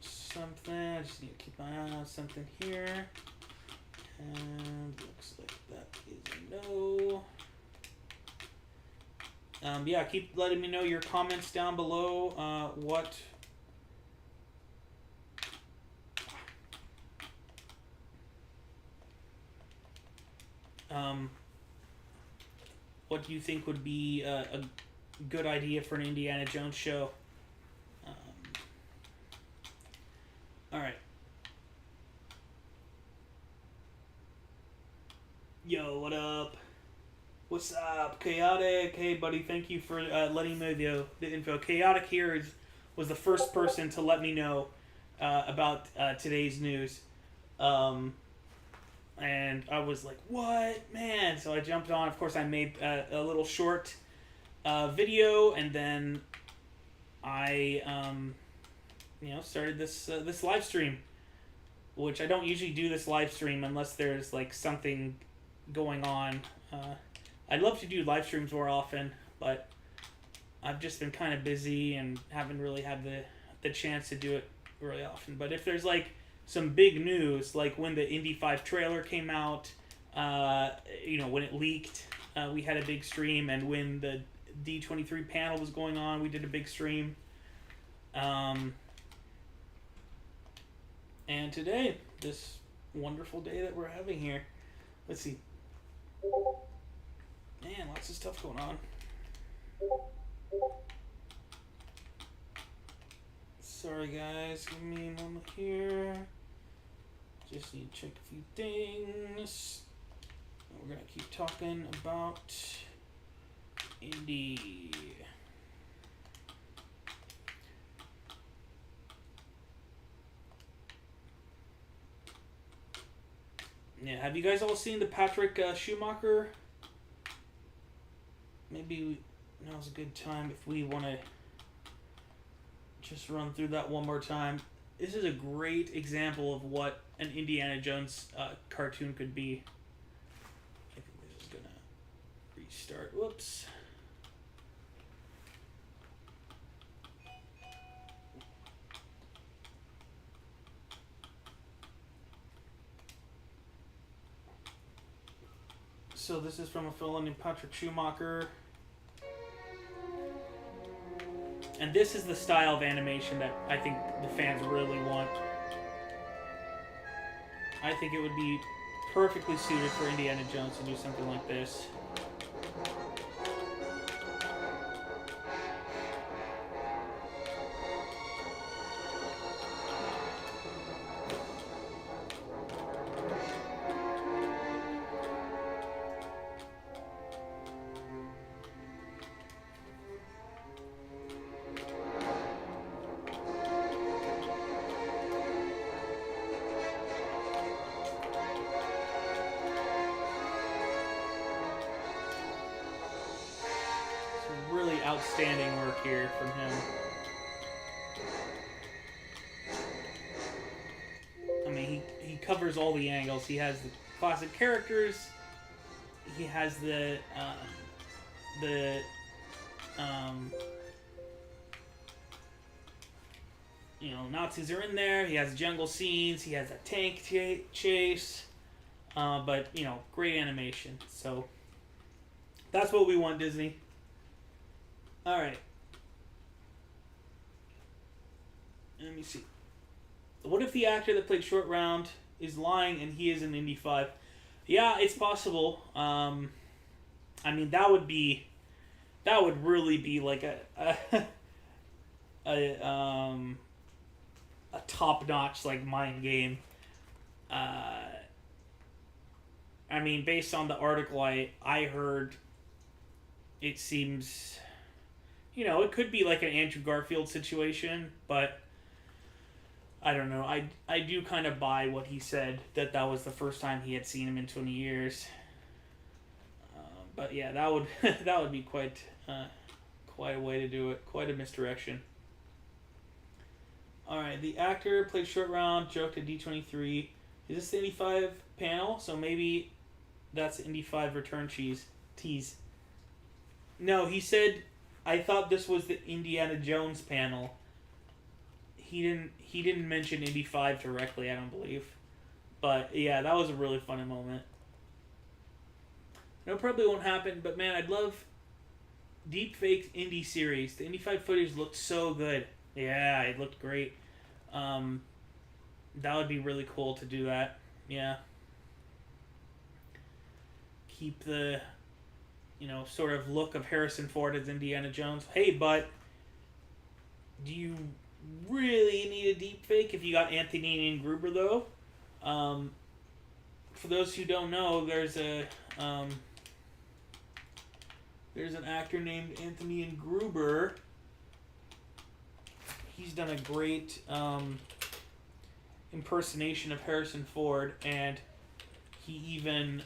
something. I just need to keep my eye on something here. And looks like that is a no. Keep letting me know your comments down below. What do you think would be a good idea for an Indiana Jones show? Alright. Yo, what up? What's up, Chaotic? Hey, buddy, thank you for letting me know the info. Chaotic here was the first person to let me know about today's news. And I was like, what? Man. So I jumped on. Of course, I made a little short video, and then I started this live stream, which I don't usually do this live stream unless there's like something going on. I'd love to do live streams more often, but I've just been kind of busy and haven't really had the chance to do it really often. But if there's like some big news, like when the Indy 5 trailer came out, when it leaked, we had a big stream, and when the D23 panel was going on, we did a big stream. And today, this wonderful day that we're having here, let's see. Man, lots of stuff going on. Sorry guys, give me a moment here. Just need to check a few things. We're gonna keep talking about Indy. Yeah, have you guys all seen the Patrick Schumacher? Maybe now's a good time if we want to just run through that one more time. This is a great example of what an Indiana Jones cartoon could be. I think this is gonna restart. Whoops. So this is from a fellow named Patrick Schumacher. And this is the style of animation that I think the fans really want. I think it would be perfectly suited for Indiana Jones to do something like this. Really outstanding work here from him. I mean, he covers all the angles. He has the classic characters. He has the Nazis are in there. He has jungle scenes. He has a tank chase. But great animation. So that's what we want, Disney. Alright. Let me see. What if the actor that played Short Round is lying and he is in Indy 5? Yeah, it's possible. I mean, that would really be like a top-notch like mind game. I mean, based on the article I heard, it seems, it could be like an Andrew Garfield situation, but I don't know. I do kind of buy what he said, that was the first time he had seen him in 20 years. But yeah, that would be quite a way to do it. Quite a misdirection. Alright, the actor played Short Round, joked at D23. Is this the Indy 5 panel? So maybe that's the Indy 5 return tease. No, he said, I thought this was the Indiana Jones panel. He didn't mention Indy 5 directly, I don't believe. But yeah, that was a really funny moment. No, probably won't happen, but man, I'd love deepfake Indy series. The Indy 5 footage looked so good. Yeah, it looked great. That would be really cool to do that. Yeah. Keep the sort of look of Harrison Ford as Indiana Jones. Hey, but do you really need a deep fake if you got Anthony Ingruber, though? For those who don't know, there's an actor named Anthony Ingruber. He's done a great impersonation of Harrison Ford, and he even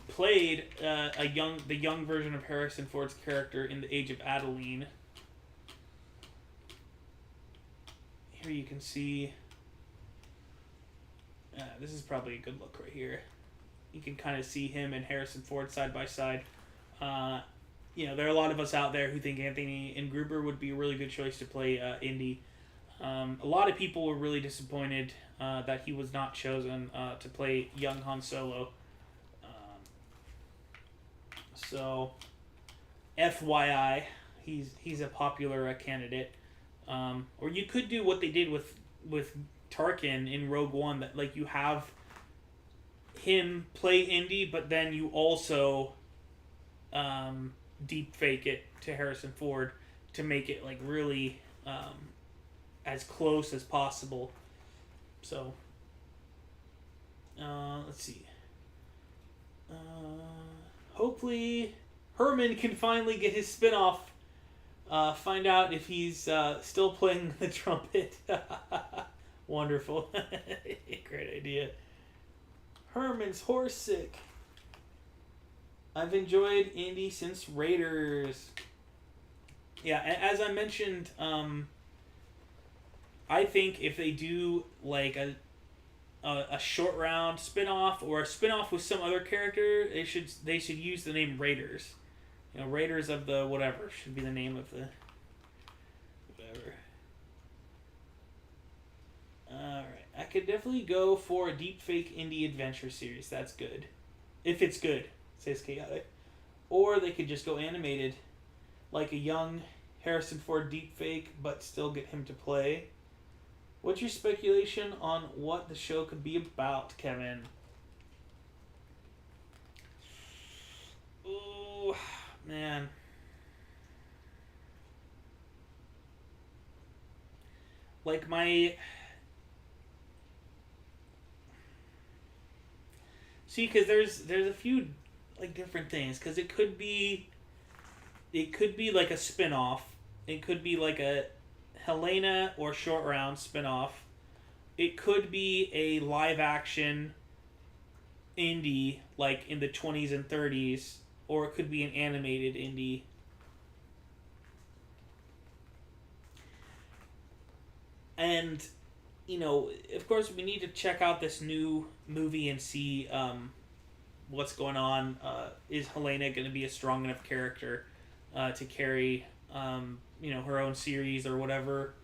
played the young version of Harrison Ford's character in The Age of Adeline. Here you can see. This is probably a good look right here. You can kind of see him and Harrison Ford side by side. There are a lot of us out there who think Anthony Ingruber would be a really good choice to play Indy. A lot of people were really disappointed that he was not chosen to play young Han Solo. So, FYI, he's a popular candidate. Or you could do what they did with Tarkin in Rogue One, that like you have him play Indy, but then you also deep fake it to Harrison Ford to make it like really as close as possible. So, let's see. Hopefully, Herman can finally get his spinoff. Find out if he's still playing the trumpet. Wonderful. Great idea. Herman's horse sick. I've enjoyed Indy since Raiders. Yeah, as I mentioned, I think if they do like a short round spin-off or a spin-off with some other character, they should use the name Raiders. You know, Raiders of the whatever should be the name of the whatever. Alright. I could definitely go for a deepfake Indy adventure series. That's good. If it's good, says Chaotic. Or they could just go animated. Like a young Harrison Ford deepfake, but still get him to play. What's your speculation on what the show could be about, Kevin? Oh, man. Like my... See, because there's a few like different things. Because it could be like a spin-off. It could be like a Helena or Short Round spin-off. It could be a live-action Indy, like in the 20s and 30s. Or it could be an animated Indy. And, you know, of course, we need to check out this new movie and see what's going on. Is Helena going to be a strong enough character to carry, you know, her own series or whatever?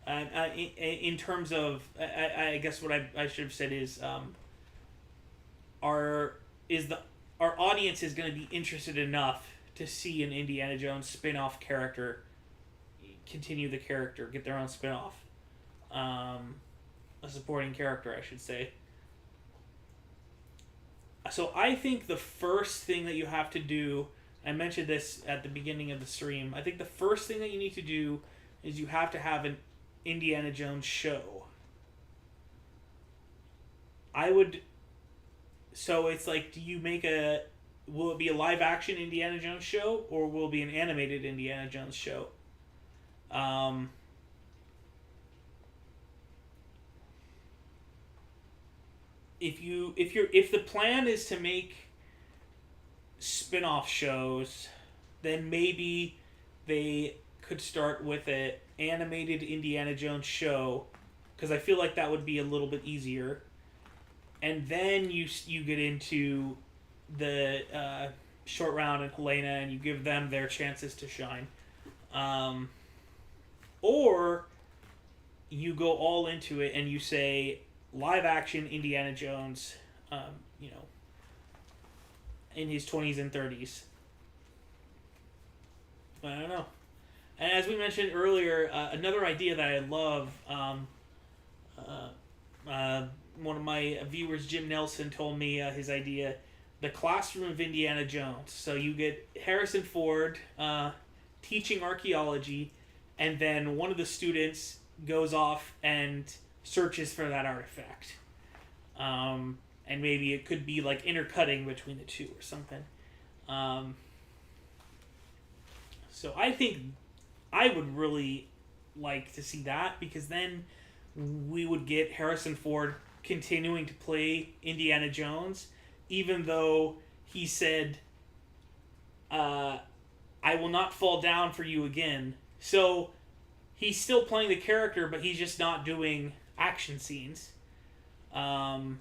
In terms of, I guess what I should have said is, our audience is going to be interested enough to see an Indiana Jones spin-off character continue the character, get their own spin-off. A supporting character, I should say. So I think the first thing that you have to do, I mentioned this at the beginning of the stream, I think the first thing that you need to do is you have to have an Indiana Jones show. So it's like, will it be a live action Indiana Jones show, or will it be an animated Indiana Jones show? If the plan is to make spin-off shows, then maybe they could start with an animated Indiana Jones show, because I feel like that would be a little bit easier. And then you get into the Short Round and Helena, and you give them their chances to shine. Or you go all into it and you say live action Indiana Jones, you know, in his 20s and 30s. I don't know. And as we mentioned earlier, another idea that I love, one of my viewers, Jim Nelson, told me his idea, the classroom of Indiana Jones. So you get Harrison Ford teaching archaeology, and then one of the students goes off and searches for that artifact. And maybe it could be like intercutting between the two or something. So I think I would really like to see that, because then we would get Harrison Ford continuing to play Indiana Jones, even though he said, I will not fall down for you again. So he's still playing the character, but he's just not doing action scenes. And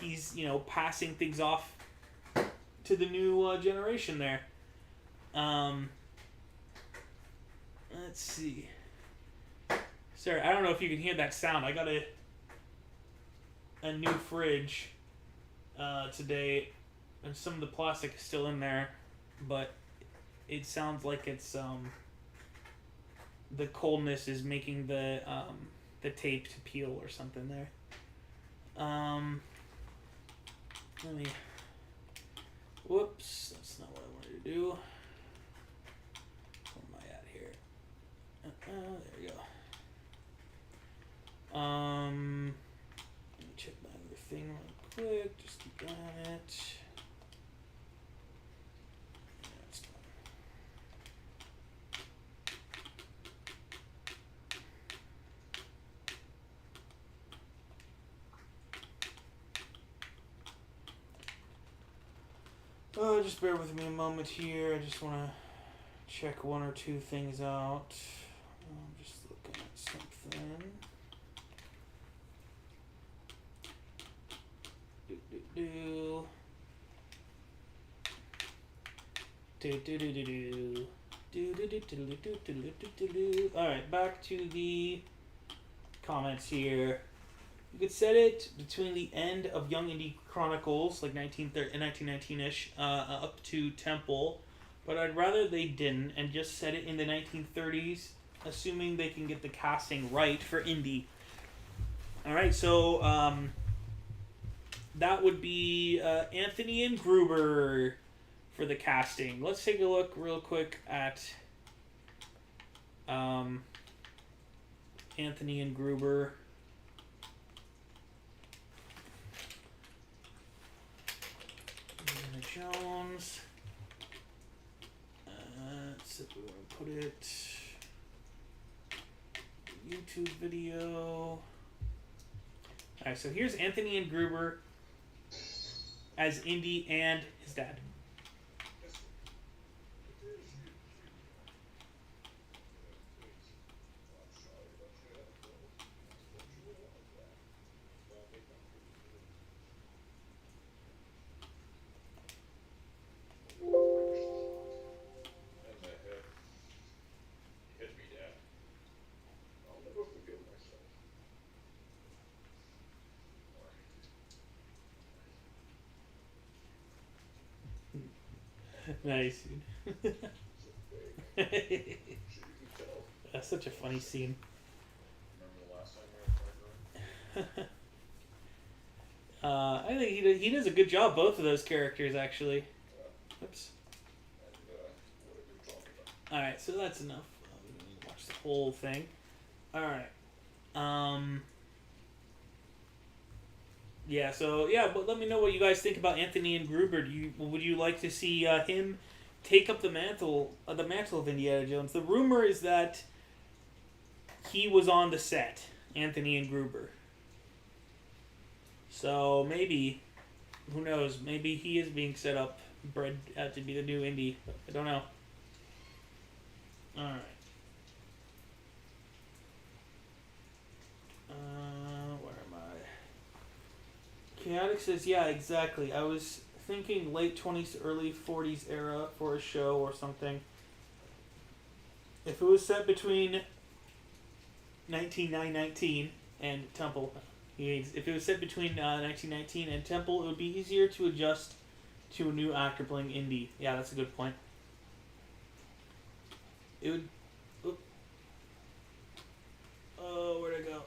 he's, you know, passing things off to the new generation there. Let's see. Sorry, I don't know if you can hear that sound. I got a new fridge today, and some of the plastic is still in there, but it sounds like it's the coldness is making the tape to peel or something there. Let me. Whoops, that's not what I wanted to do. Where am I at here? There we go. Oh, just bear with me a moment here. I just want to check one or two things out. I'm just looking at something. Alright, back to the comments here. You could set it between the end of Young Indy Chronicles, like 1919-ish, up to Temple, but I'd rather they didn't and just set it in the 1930s, assuming they can get the casting right for Indy. Alright, so that would be Anthony Ingruber for the casting. Let's take a look real quick at Anthony Ingruber. Indiana Jones. Let's see where we want to put it. YouTube video. Alright, so here's Anthony Ingruber as Indy and his dad. Nice. That's such a funny scene. I think he does a good job, both of those characters, actually. Oops. Alright, so that's enough. Watch the whole thing. Alright. Yeah, so, yeah, but let me know what you guys think about Anthony Ingruber. Would you like to see him take up the mantle of Indiana Jones? The rumor is that he was on the set, Anthony Ingruber. So maybe, who knows? Maybe he is being set up, bred to be the new Indy. I don't know. All right. Where am I? Chaotic says, yeah, exactly. I was thinking late 20s, early 40s era for a show or something. If it was set between 1919 and Temple, if it was set between 1919 and Temple, it would be easier to adjust to a new actor playing Indy. Yeah, that's a good point. It would... Oh, where'd I go?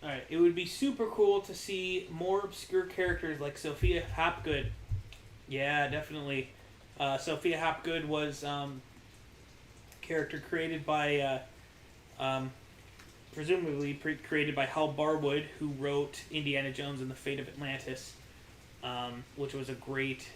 Alright, it would be super cool to see more obscure characters like Sophia Hapgood. Yeah, definitely. Sophia Hapgood was character created by... presumably created by Hal Barwood, who wrote Indiana Jones and the Fate of Atlantis, which was a great,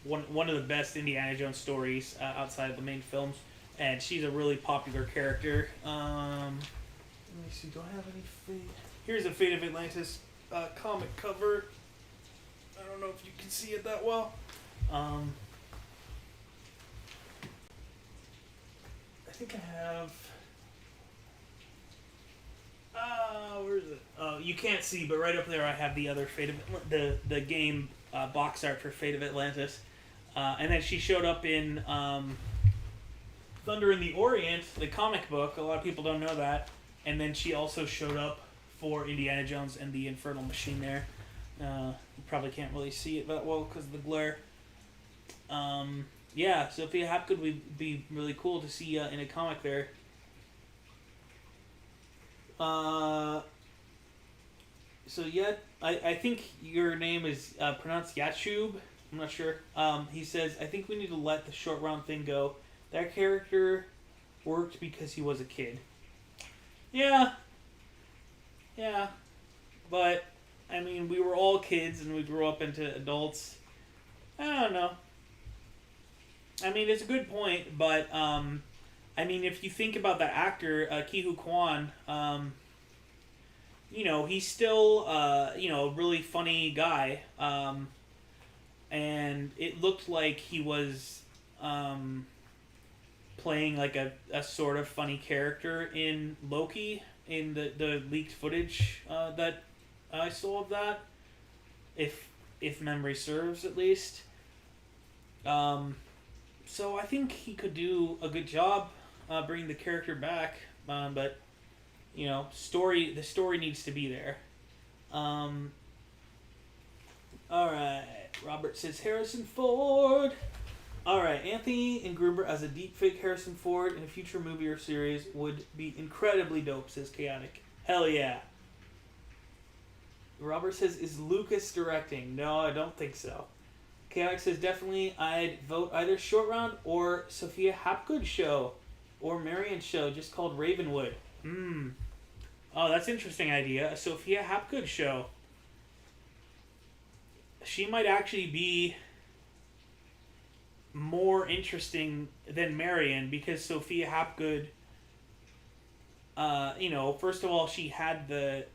one of the best Indiana Jones stories outside of the main films, and she's a really popular character. Let me see, do I have any Fate? Here's a Fate of Atlantis comic cover. I don't know if you can see it that well. I think I have... where is it? Oh, you can't see, but right up there I have the other Fate of the game box art for Fate of Atlantis, and then she showed up in Thunder in the Orient, the comic book. A lot of people don't know that, and then she also showed up for Indiana Jones and the Infernal Machine. There, you probably can't really see it that well because of the glare. Yeah, Sophia Hapgood would be really cool to see in a comic there. So yeah, I think your name is pronounced Yachub. I'm not sure. He says, I think we need to let the short round thing go. That character worked because he was a kid. Yeah. Yeah. But, I mean, we were all kids and we grew up into adults. I don't know. I mean, it's a good point, but, I mean, if you think about that actor, Ke Huy Quan, you know, he's still, you know, a really funny guy. and it looked like he was playing like a sort of funny character in Loki in the leaked footage that I saw of that, if memory serves at least. So I think he could do a good job bringing the character back, but the story needs to be there. All right, Robert says Harrison Ford. All right, Anthony Ingruber as a deepfake Harrison Ford in a future movie or series would be incredibly dope, says Chaotic. Hell yeah. Robert says, is Lucas directing? No, I don't think so. Chaotic says, definitely I'd vote either Short Round or Sophia Hapgood show or Marion show, just called Ravenwood. Oh, that's an interesting idea. A Sophia Hapgood show. She might actually be more interesting than Marion because Sophia Hapgood, first of all, she had the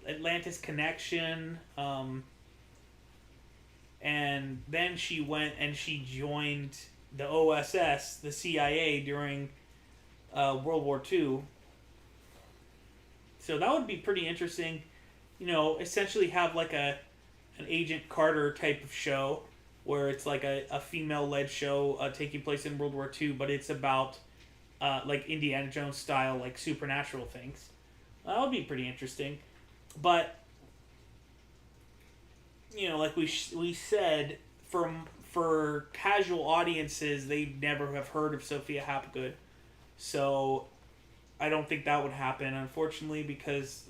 Atlantis connection, and then she went and she joined the OSS, the CIA, during World War II. So that would be pretty interesting. Essentially have like an Agent Carter type of show where it's like a female-led show taking place in World War II, but it's about like Indiana Jones style, like supernatural things. That would be pretty interesting. But like we said, for casual audiences, they never have heard of Sophia Hapgood, so I don't think that would happen, unfortunately, because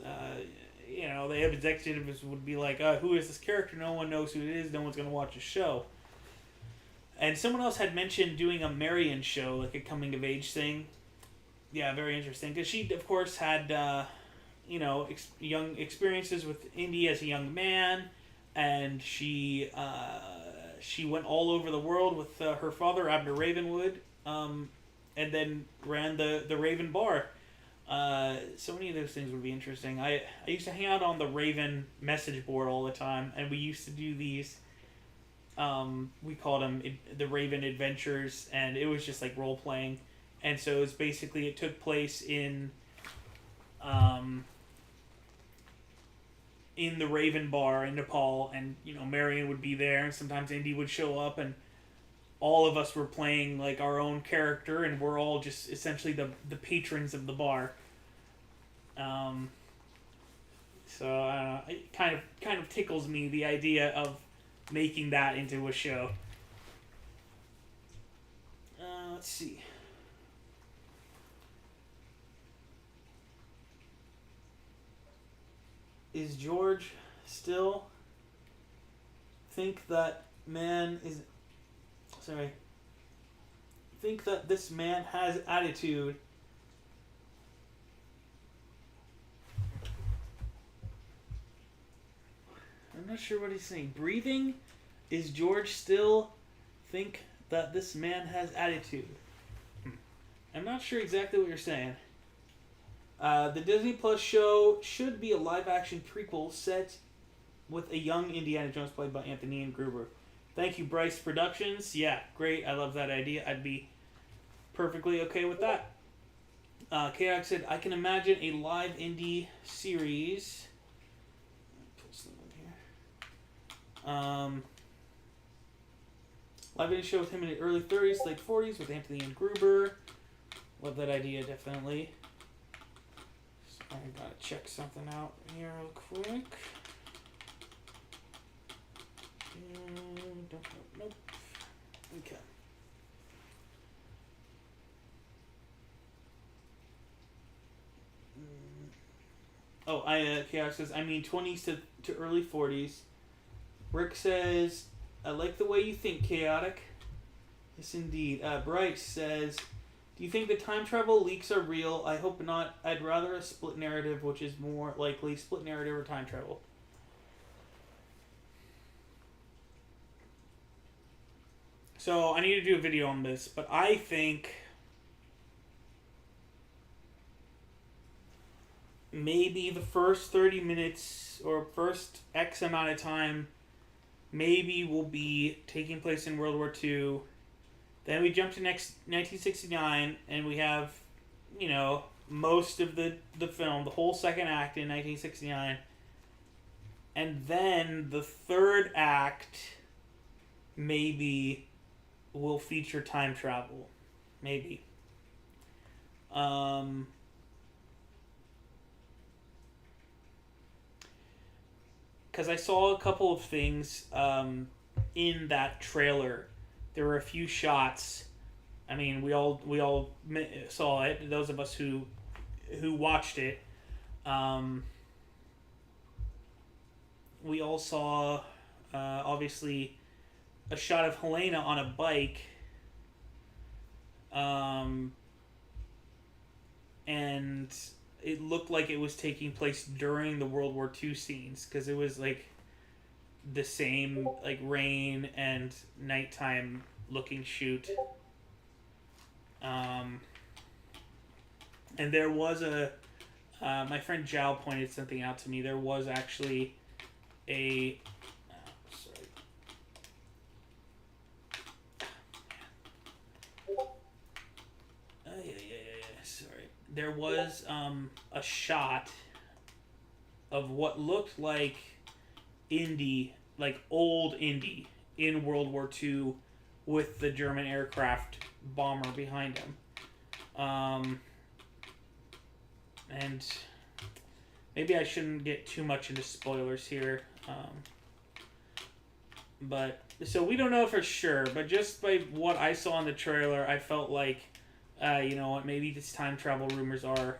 the executives would be like, who is this character? No one knows who it is. No one's going to watch the show. And someone else had mentioned doing a Marion show, like a coming of age thing. Yeah, very interesting, because she, of course, had young experiences with Indy as a young man, and she went all over the world with her father, Abner Ravenwood, and then ran the Raven Bar. So many of those things would be interesting. I used to hang out on the Raven message board all the time, and we used to do these, we called them the Raven Adventures, and it was just like role-playing. And so it was basically, it took place in the Raven Bar in Nepal, and Marion would be there, and sometimes Indy would show up, and all of us were playing like our own character, and we're all just essentially the patrons of the bar. So I don't know, it kind of tickles me, the idea of making that into a show. Let's see. Is George still think that this man has attitude? I'm not sure what he's saying. Breathing? Is George still think that this man has attitude? I'm not sure exactly what you're saying. The Disney Plus show should be a live-action prequel set with a young Indiana Jones played by Anthony Ingruber. Thank you, Bryce Productions. Yeah, great. I love that idea. I'd be perfectly okay with that. Chaotic said, I can imagine a live indie series. Pull something here. Live indie show with him in the early 30s, late 40s with Anthony Ingruber. Love that idea, definitely. I gotta check something out here real quick. Nope. Okay. Chaos says, I mean 20s to early 40s. Rick says, I like the way you think, Chaotic. Yes, indeed. Bryce says, do you think the time travel leaks are real? I hope not. I'd rather a split narrative, which is more likely. Split narrative or time travel. So, I need to do a video on this, but I think maybe the first 30 minutes or first X amount of time maybe will be taking place in World War II. Then we jump to next 1969, and we have, most of the film, the whole second act in 1969. And then the third act maybe will feature time travel. Maybe. Because I saw a couple of things in that trailer. There were a few shots. I mean, we all saw it. Those of us who watched it, we all saw obviously a shot of Helena on a bike, and it looked like it was taking place during the World War II scenes, because it was like the same like rain and nighttime looking shoot. And there was my friend Jal pointed something out to me. There was actually a there was a shot of what looked like Indy, like old Indy in World War II, with the German aircraft bomber behind him. And maybe I shouldn't get too much into spoilers here. But so we don't know for sure, but just by what I saw in the trailer, I felt like, you know what, maybe these time travel rumors are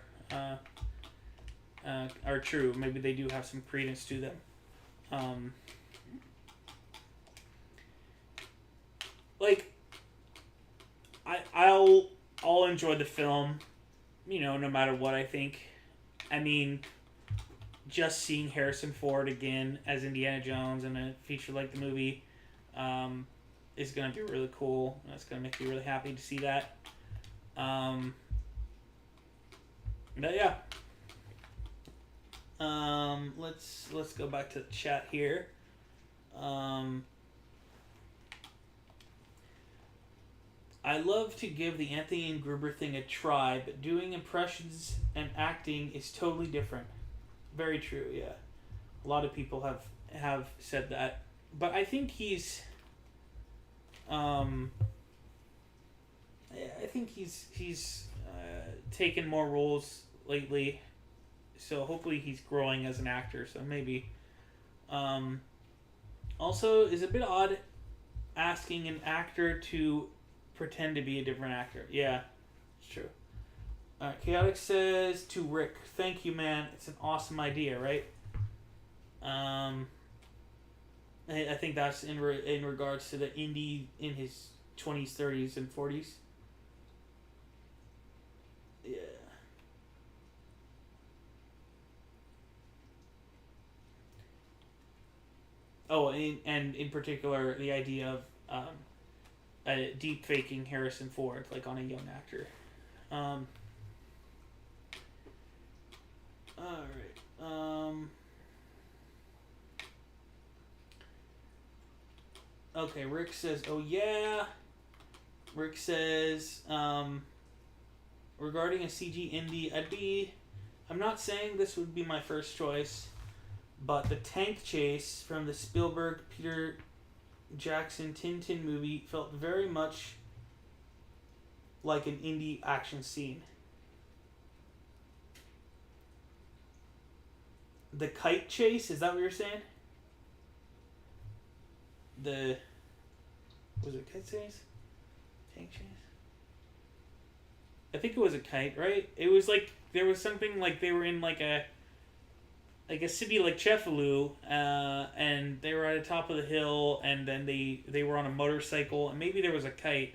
true. Maybe they do have some credence to them. Like, I'll enjoy the film, no matter what I think. I mean, just seeing Harrison Ford again as Indiana Jones in a feature like the movie is going to be really cool. It's going to make me really happy to see that. But yeah. Let's go back to the chat here. I love to give the Anthony Ingruber thing a try, but doing impressions and acting is totally different. Very true, yeah. A lot of people have said that. But I think he's taken more roles lately, so hopefully he's growing as an actor, so maybe. Also, it's a bit odd asking an actor to pretend to be a different actor. Yeah, it's true. Chaotic says to Rick, "Thank you, man. It's an awesome idea, right?" I think that's in regards to the Indy in his 20s, 30s, and 40s. Yeah. Oh, and in particular, the idea of deep faking Harrison Ford, like on a young actor. Alright. Okay, Rick says, oh yeah. Rick says, regarding a CG Indy, I'm not saying this would be my first choice, but the tank chase from the Spielberg Peter Jackson Tintin movie felt very much like an Indy action scene. The kite chase, is that what you're saying? Was it kite chase? Tank chase? I think it was a kite, right? It was like, there was something like they were in like a city like Cefalù, and they were at the top of the hill, and then they were on a motorcycle, and maybe there was a kite.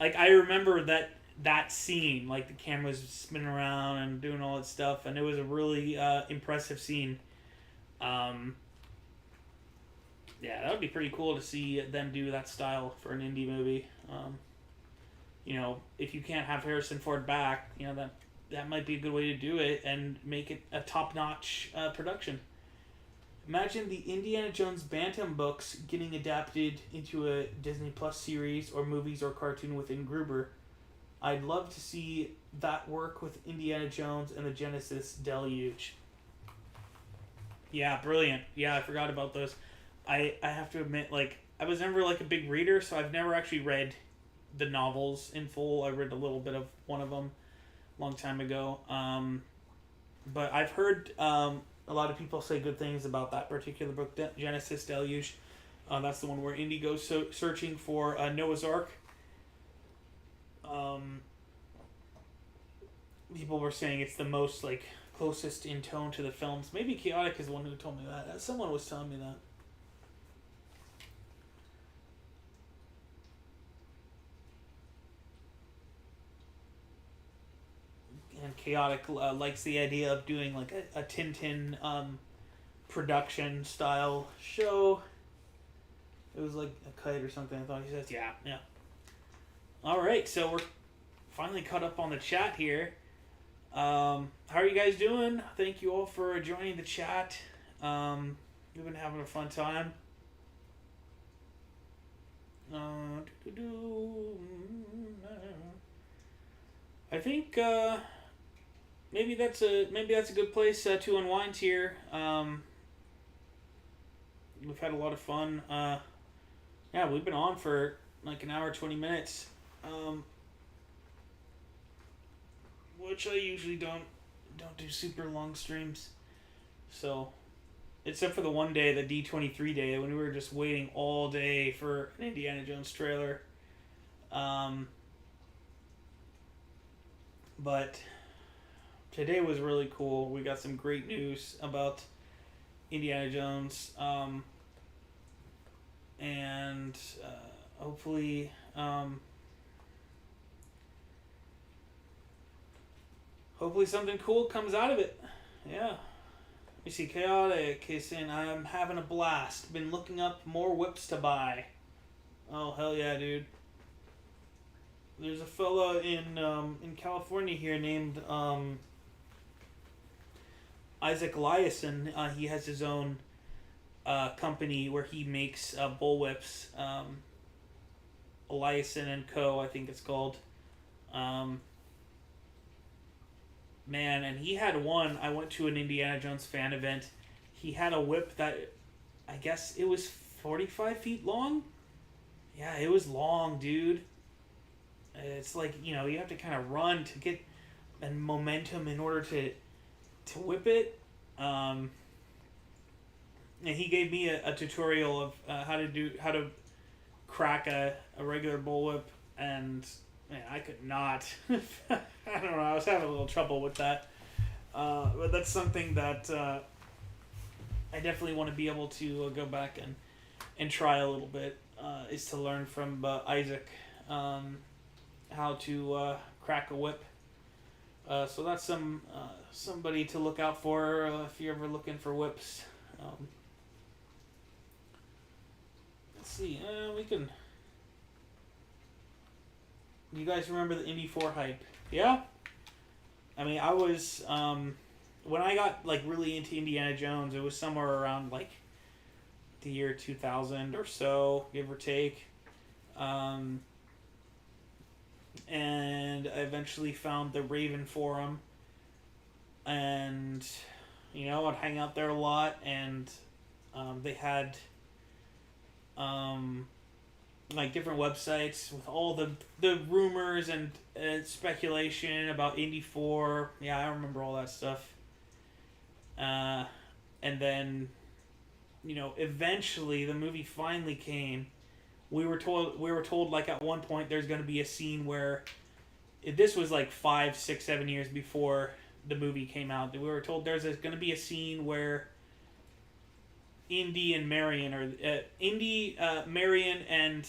Like, I remember that scene, like the camera's spinning around and doing all that stuff, and it was a really impressive scene. Yeah, that would be pretty cool to see them do that style for an Indy movie. If you can't have Harrison Ford back, that might be a good way to do it and make it a top-notch production. Imagine the Indiana Jones Bantam books getting adapted into a Disney Plus series or movies or cartoon with Ingruber. I'd love to see that work with Indiana Jones and the Genesis Deluge. Yeah, brilliant. Yeah, I forgot about those. I have to admit, like, I was never like a big reader, so I've never actually read the novels in full. I read a little bit of one of them a long time ago. But I've heard a lot of people say good things about that particular book, Genesis Deluge. That's the one where Indy goes searching for Noah's Ark. People were saying it's the most like closest in tone to the films. Maybe Chaotic is the one who told me that. Someone was telling me that. And Chaotic likes the idea of doing like a Tintin production style show. It was like a kite or something. I thought he says, yeah. All right, so we're finally caught up on the chat here. How are you guys doing? Thank you all for joining the chat. We've been having a fun time. I think maybe that's a good place to unwind here. We've had a lot of fun. Yeah, we've been on for like an hour 20 minutes. Which I usually don't do super long streams. So, except for the one day, the D23 day, when we were just waiting all day for an Indiana Jones trailer. But today was really cool. We got some great news about Indiana Jones. And hopefully... hopefully something cool comes out of it. Yeah. Let me see. Chaotic is saying, I'm having a blast. Been looking up more whips to buy. Oh, hell yeah, dude. There's a fella in California here named Isaac Eliason. He has his own company where he makes bullwhips. Eliason and Co., I think it's called. Man, and he had one. I went to an Indiana Jones fan event. He had a whip that, I guess it was 45 feet long? Yeah, it was long, dude. It's like, you have to kind of run to get momentum in order to whip it. And he gave me a tutorial of how to crack a regular bullwhip, and man, I could not. I don't know. I was having a little trouble with that. But that's something that I definitely want to be able to go back and try a little bit. Is to learn from Isaac how to crack a whip. So that's somebody to look out for if you're ever looking for whips. Let's see. We can. You guys remember the Indy 4 hype? Yeah? I mean, I was, when I got, like, really into Indiana Jones, it was somewhere around, like, the year 2000 or so, give or take. And I eventually found the Raven Forum, and, I'd hang out there a lot, and they had, like different websites with all the rumors and speculation about Indy 4. Yeah, I remember all that stuff. And then, eventually the movie finally came. We were told like at one point there's going to be a scene where this was like 5, 6, 7 years before the movie came out. We were told there's going to be a scene where Indy and Marion, or Indy, Marion, and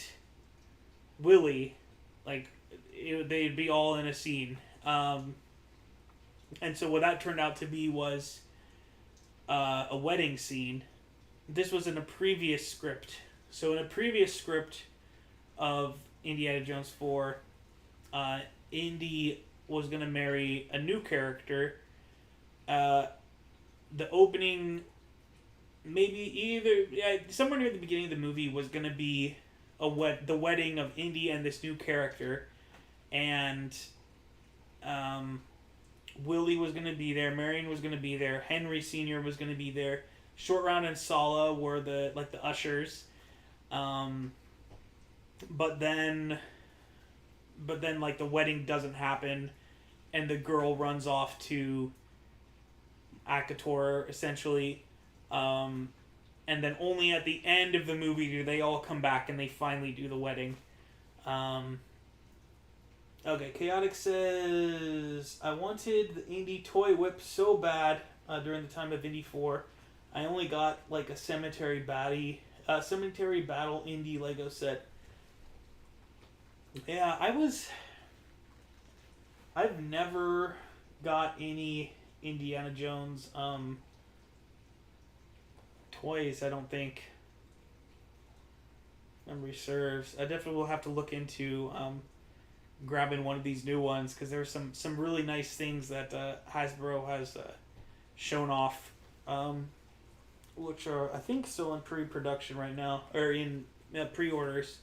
Willie, like, they'd be all in a scene. And so what that turned out to be was a wedding scene. This was in a previous script. So in a previous script of Indiana Jones 4, Indy was going to marry a new character. The opening maybe either somewhere near the beginning of the movie was gonna be the wedding of Indy and this new character, and Willie was gonna be there, Marion was gonna be there, Henry Sr. was gonna be there, Short Round and Sala were the ushers, um, but then like the wedding doesn't happen, and the girl runs off to Akator essentially, and then only at the end of the movie do they all come back and they finally do the wedding. Okay, Chaotic says, I wanted the Indy toy whip so bad during the time of Indy 4. I only got like a cemetery battle Indy Lego set. Yeah, I've never got any Indiana Jones toys, I don't think. Memory serves. I definitely will have to look into grabbing one of these new ones, because there's some really nice things that Hasbro has shown off, which are I think still in pre-production right now, or in pre-orders.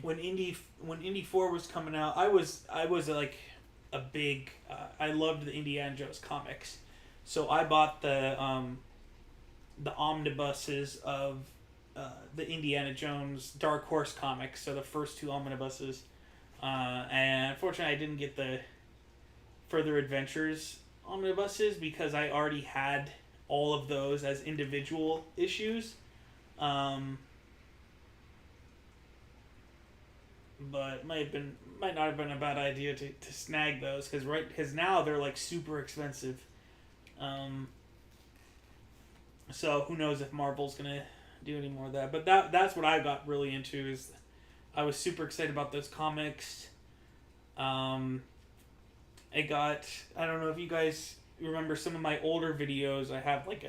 When Indy 4 was coming out, I was like a big I loved the Indiana Jones comics, so I bought the omnibuses of the Indiana Jones Dark Horse comics, so the first two omnibuses, and unfortunately I didn't get the Further Adventures omnibuses because I already had all of those as individual issues, but might not have been a bad idea to snag those, because now they're like super expensive, so who knows if Marvel's gonna do any more of that. But that's what I got really into, is I was super excited about those comics. I don't know if you guys remember some of my older videos. I have like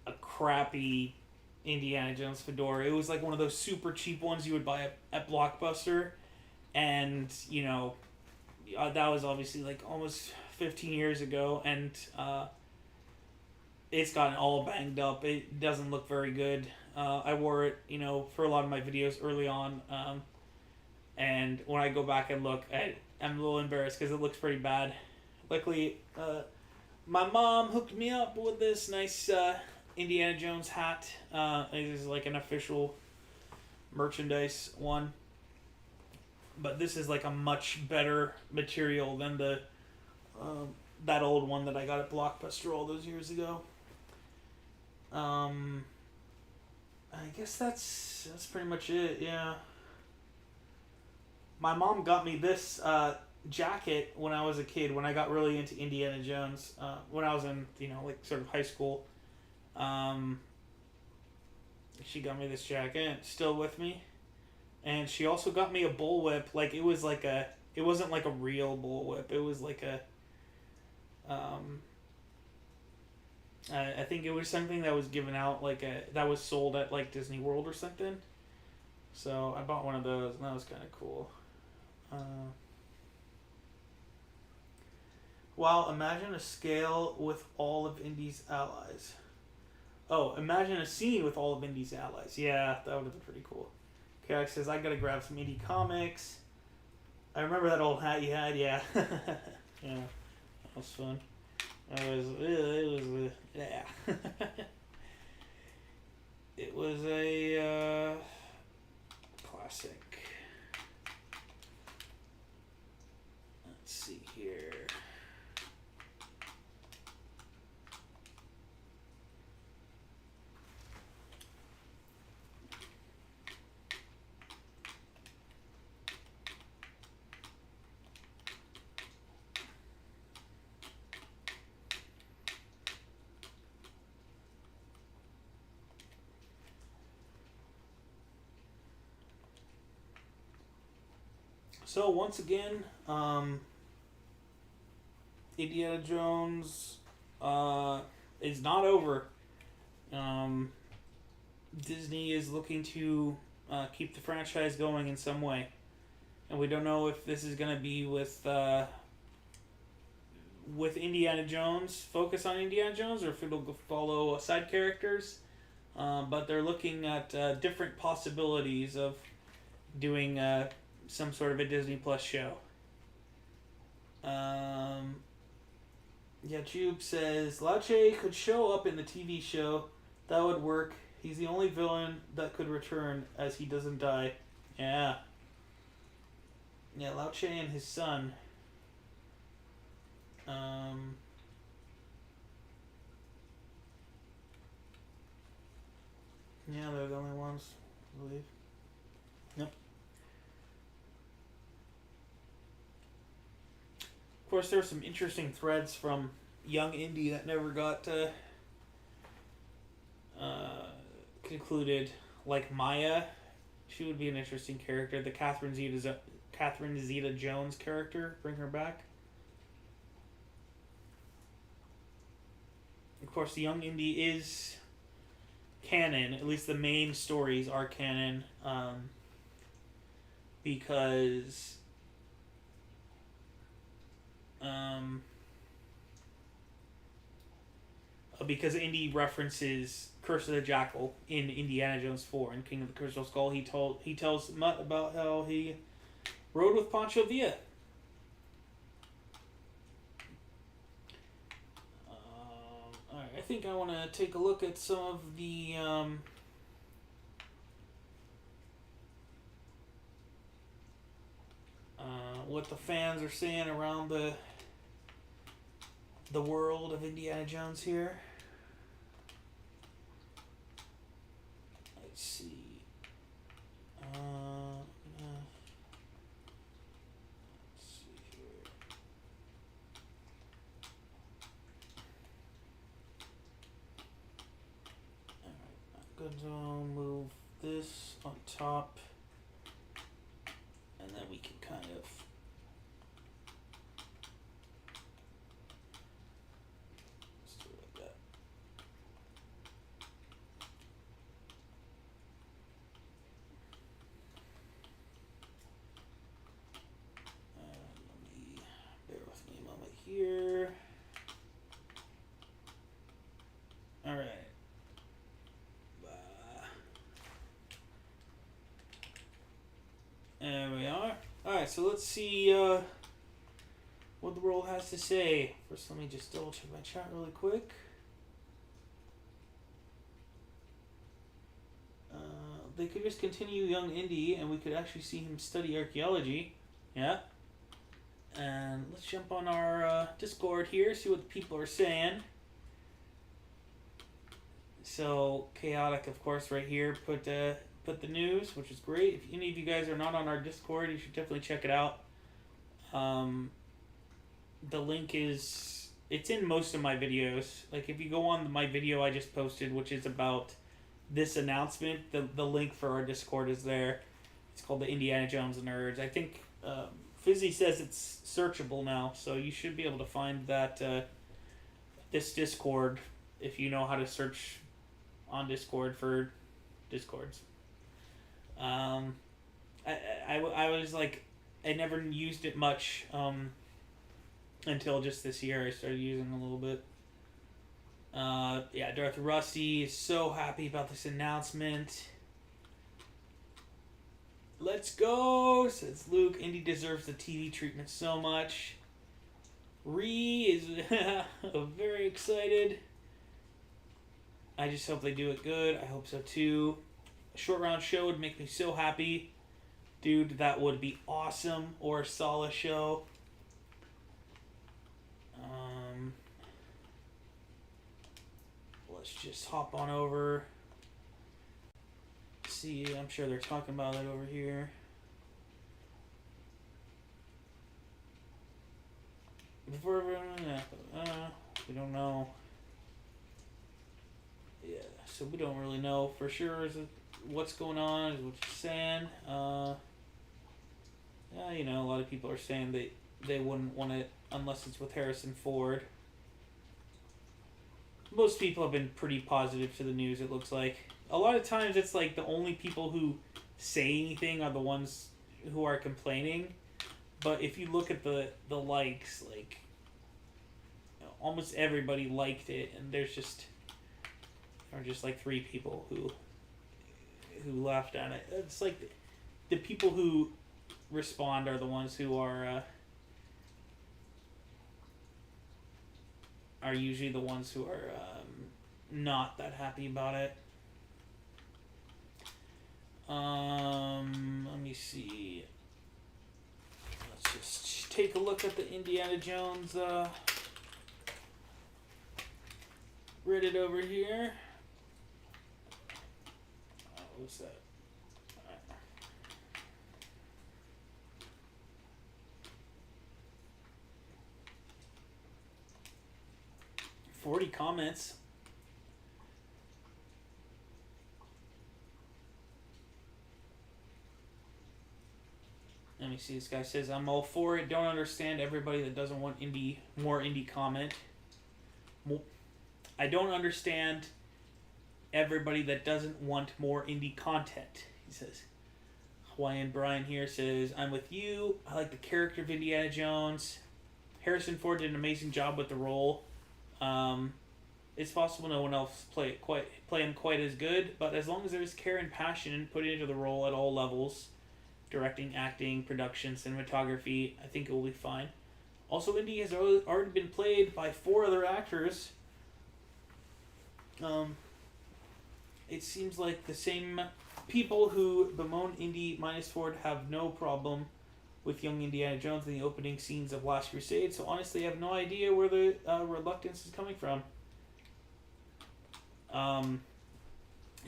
a crappy Indiana Jones fedora. It was like one of those super cheap ones you would buy at Blockbuster, and that was obviously like almost 15 years ago, and it's gotten all banged up. It doesn't look very good. I wore it, for a lot of my videos early on, and when I go back and look, I'm a little embarrassed because it looks pretty bad. Luckily, my mom hooked me up with this nice Indiana Jones hat. It is like an official merchandise one, but this is like a much better material than the that old one that I got at Blockbuster all those years ago. I guess that's pretty much it. Yeah. My mom got me this jacket when I was a kid, when I got really into Indiana Jones, when I was in, like sort of high school. She got me this jacket, still with me. And she also got me a bullwhip. Like, it wasn't like a real bullwhip. It was like I think it was something that was given out, that was sold at like Disney World or something. So I bought one of those, and that was kind of cool. Wow, imagine a scale with all of Indy's allies. Oh, imagine a scene with all of Indy's allies. Yeah, that would have been pretty cool. Kayak says, I gotta grab some Indy comics. I remember that old hat you had, yeah. Yeah, that was fun. Yeah. It was a classic. Let's see here. So once again, Indiana Jones is not over. Disney is looking to keep the franchise going in some way, and we don't know if this is going to be with with Indiana Jones, focus on Indiana Jones, or if it'll follow side characters. But they're looking at different possibilities of doing some sort of a Disney Plus show. Yeah, Jube says Lauche could show up in the TV show. That would work. He's the only villain that could return as he doesn't die. Yeah. Yeah, Lauche and his son. Yeah, they're the only ones, I believe. Yep. Of course, there were some interesting threads from young Indy that never got concluded. Like Maya, she would be an interesting character. The Catherine Zeta-Jones character, bring her back. Of course, the young Indy is canon. At least the main stories are canon, because Indy references Curse of the Jackal in Indiana Jones 4 and King of the Crystal Skull. He tells Mutt about how he rode with Pancho Villa. Alright, I think I want to take a look at some of the what the fans are saying around the world of Indiana Jones here. Let's see. Let's see here. Alright, I'm going to move this on top, and then we can kind of here. Alright. There we are. Alright, so let's see what the world has to say. First, let me just double check my chat really quick. They could just continue young Indy and we could actually see him study archaeology. Yeah. And let's jump on our Discord here, see what the people are saying. So Chaotic, of course, right here put the news, which is great. If any of you guys are not on our Discord, you should definitely check it out. The link it's in most of my videos. Like if you go on my video I just posted, which is about this announcement, the link for our Discord is there. It's called the Indiana Jones Nerds. I think Fizzy says it's searchable now, so you should be able to find that this Discord if you know how to search on Discord for Discords. I was like, I never used it much until just this year. I started using it a little bit. Yeah, Darth Rusty is so happy about this announcement. Let's go, says Luke. Indy deserves the TV treatment so much. Ree is very excited. I just hope they do it good. I hope so too. A short round show would make me so happy. Dude, that would be awesome. Or a Sala show. Let's just hop on over. See, I'm sure they're talking about it over here. Before we don't know. Yeah, so we don't really know for sure what's going on, is what you're saying. Yeah, you know, a lot of people are saying they wouldn't want it unless it's with Harrison Ford. Most people have been pretty positive to the news, it looks like. A lot of times it's like the only people who say anything are the ones who are complaining. But if you look at the likes, like, almost everybody liked it, and there are just like 3 people who laughed at it. It's like the people who respond are the ones who are usually the ones who are not that happy about it. Let me see. Let's just take a look at the Indiana Jones Reddit over here. What's that? 40 comments. Let me see. This guy says, "I'm all for it. Don't understand everybody that doesn't want more indie comment. I don't understand everybody that doesn't want more indie content," he says. Hawaiian Brian here says, "I'm with you. I like the character of Indiana Jones. Harrison Ford did an amazing job with the role. It's possible no one else play him quite as good, but as long as there's care and passion put into the role at all levels, directing, acting, production, cinematography, I think it will be fine. Also, Indy has already been played by 4 other actors. It seems like the same people who bemoan Indy minus Ford have no problem with young Indiana Jones in the opening scenes of Last Crusade, so honestly I have no idea where the reluctance is coming from."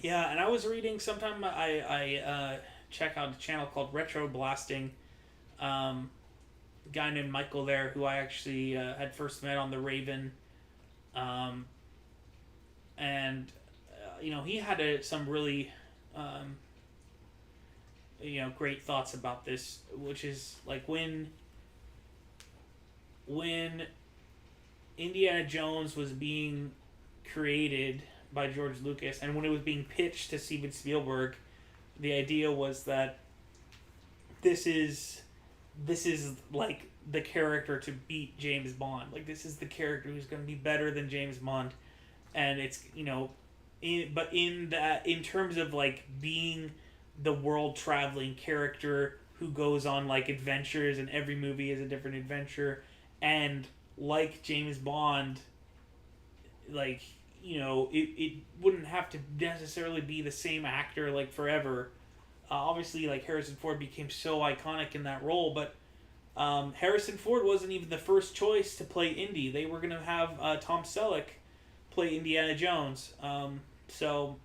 Yeah, and I was reading, sometime I check out a channel called Retro Blasting, a guy named Michael there, who I actually had first met on the Raven, and he had some really great thoughts about this, which is like when Indiana Jones was being created by George Lucas, and when it was being pitched to Steven Spielberg, the idea was that this is like the character to beat James Bond. Like, this is the character who's going to be better than James Bond, and it's in terms of like being the world traveling character who goes on like adventures, and every movie is a different adventure, and like James Bond, like it wouldn't have to necessarily be the same actor like forever. Obviously, like Harrison Ford became so iconic in that role, but Harrison Ford wasn't even the first choice to play Indy. They were gonna have Tom Selleck play Indiana Jones. So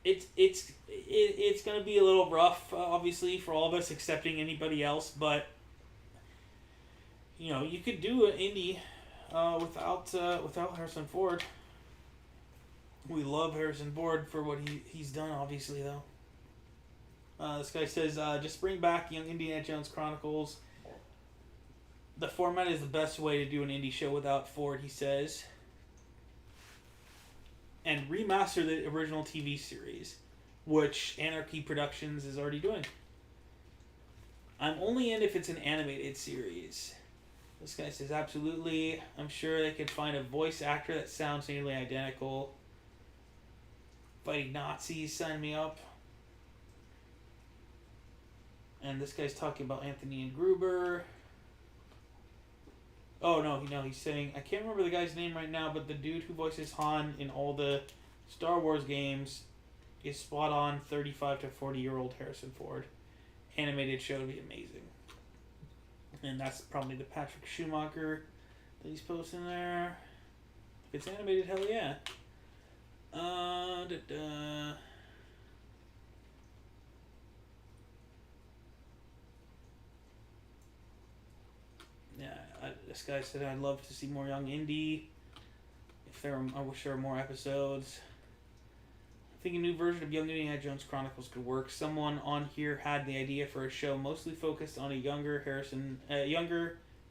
it's gonna be a little rough, obviously, for all of us accepting anybody else, but you could do an Indy without Harrison Ford. We love Harrison Ford for what he's done, obviously, though. This guy says, "Just bring back Young Indiana Jones Chronicles. The format is the best way to do an indie show without Ford," he says. "And remaster the original TV series, which Anarchy Productions is already doing. I'm only in if it's an animated series." This guy says, "Absolutely. I'm sure they could find a voice actor that sounds nearly identical. Fighting Nazis, sign me up." And this guy's talking about Anthony Ingruber. Oh, no, he's saying, "I can't remember the guy's name right now, but the dude who voices Han in all the Star Wars games is spot on 35 to 40-year-old Harrison Ford. Animated show would be amazing." And that's probably the Patrick Schumacher that he's posting there. If it's animated, hell yeah. This guy said, "I'd love to see more young Indy. I wish there were more episodes. I think a new version of Young Indiana Jones Chronicles could work. Someone on here had the idea for a show mostly focused on a younger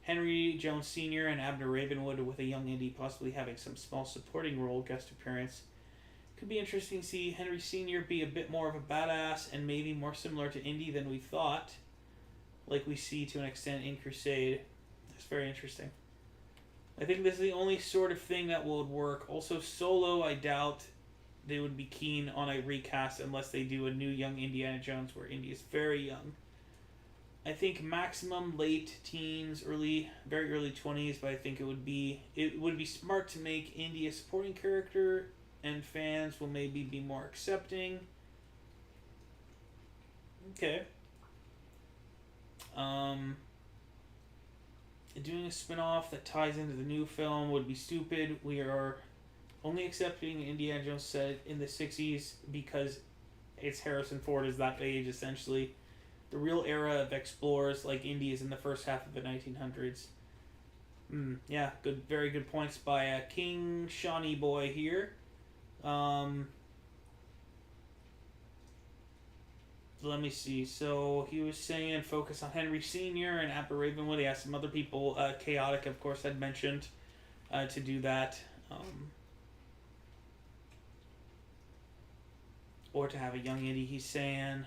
Henry Jones Sr. and Abner Ravenwood, with a young Indy possibly having some small supporting role guest appearance. Could be interesting to see Henry Sr. be a bit more of a badass and maybe more similar to Indy than we thought. like we see to an extent in Crusade. It's very interesting. I think this is the only sort of thing that would work. Also, Solo, I doubt they would be keen on a recast unless they do a new young Indiana Jones where Indy is very young. I think maximum late teens, very early 20s, but I think it would be smart to make Indy a supporting character, and fans will maybe be more accepting. Okay. Doing a spin-off that ties into the new film would be stupid. We are only accepting Indiana Jones set in the 60s because it's Harrison Ford is that age, essentially. The real era of explorers like Indy is in the first half of the 1900s. Yeah, very good points by King Shawnee Boy here. Let me see. So he was saying focus on Henry Sr. and Apple Ravenwood. He asked some other people. Chaotic, of course, had mentioned to do that. Or to have a young Indy, he's saying.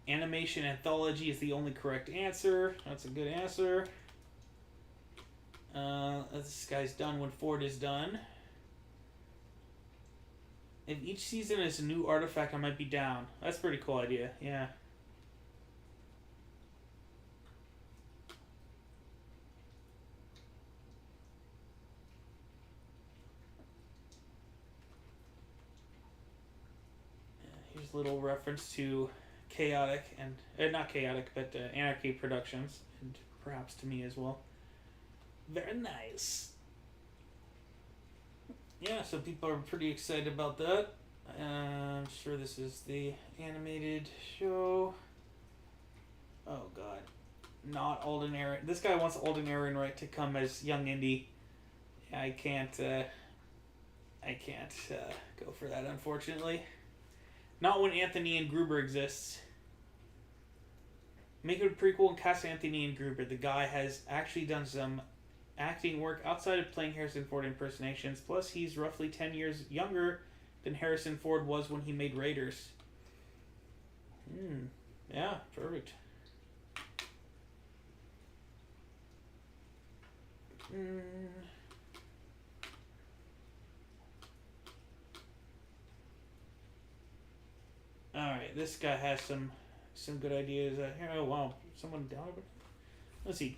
Animation anthology is the only correct answer. That's a good answer. This guy's done when Ford is done. If each season is a new artifact, I might be down. That's a pretty cool idea, yeah. Here's a little reference to Chaotic, and not Chaotic, but Anarchy Productions, and perhaps to me as well. Very nice. Yeah, so people are pretty excited about that. I'm sure this is the animated show. Oh god. Not Alden Aaron. This guy wants Alden Ehrenreich to come as young Indy. I can't go for that, unfortunately. Not when Anthony Ingruber exists. Make it a prequel and cast Anthony Ingruber. The guy has actually done some acting work outside of playing Harrison Ford impersonations. Plus, he's roughly 10 years younger than Harrison Ford was when he made Raiders. Yeah, perfect. Alright, this guy has some good ideas. Oh, wow. Someone down? Let's see.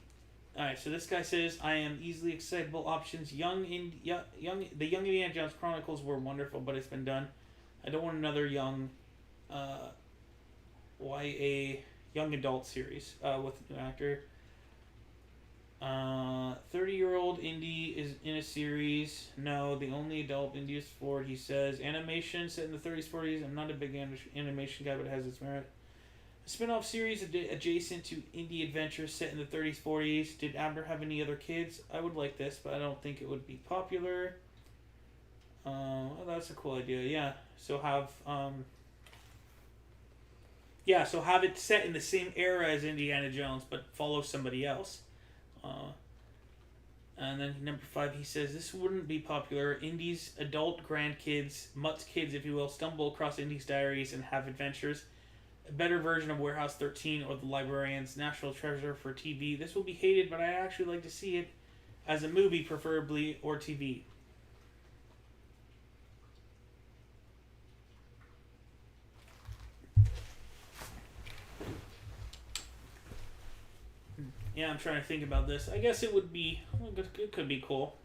Alright, so this guy says, I am easily excitable options. The Young Indiana Jones Chronicles were wonderful, but it's been done. I don't want another young YA young adult series with a new actor. 30-year-old Indy is in a series. No, the only adult Indy is Ford, he says. Animation set in the 30s, 40s. I'm not a big animation guy, but it has its merit. A spin-off series adjacent to Indy adventures set in the 30s, 40s. Did Abner have any other kids? I would like this, but I don't think it would be popular. Well, that's a cool idea. Yeah. So have have it set in the same era as Indiana Jones, but follow somebody else. And then number 5, he says, this wouldn't be popular. Indy's adult grandkids, Mutt's kids, if you will, stumble across Indy's diaries and have adventures. A better version of Warehouse 13 or The Librarian's National Treasure for TV. This will be hated, but I'd actually like to see it as a movie, preferably, or TV. Yeah, I'm trying to think about this. I guess it would be... It could be cool.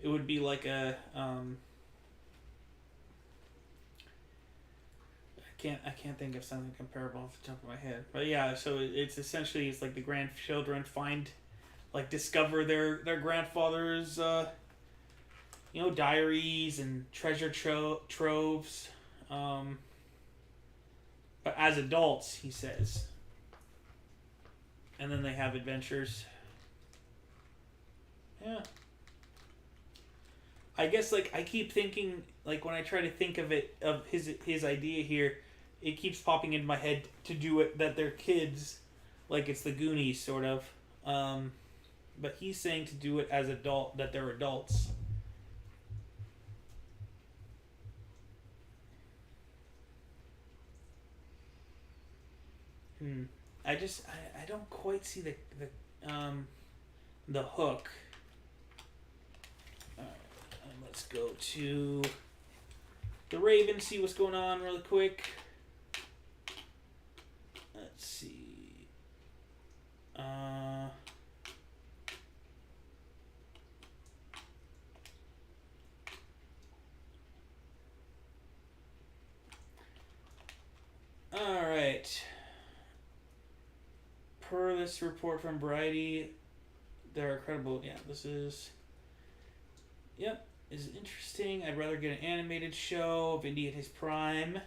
It would be like a... I can't think of something comparable off the top of my head. But yeah, so it's essentially like the grandchildren discover their grandfather's diaries and treasure troves. But as adults, he says. And then they have adventures. Yeah. I guess I keep thinking when I try to think of his idea here, it keeps popping into my head to do it that they're kids, like it's the Goonies sort of. But he's saying to do it as that they're adults. I don't quite see the hook. Let's go to the Raven, see what's going on really quick. Let's see. All right. Per this report from Variety, they're credible. Yeah, this is. Yep, is interesting. I'd rather get an animated show of Indy at his prime.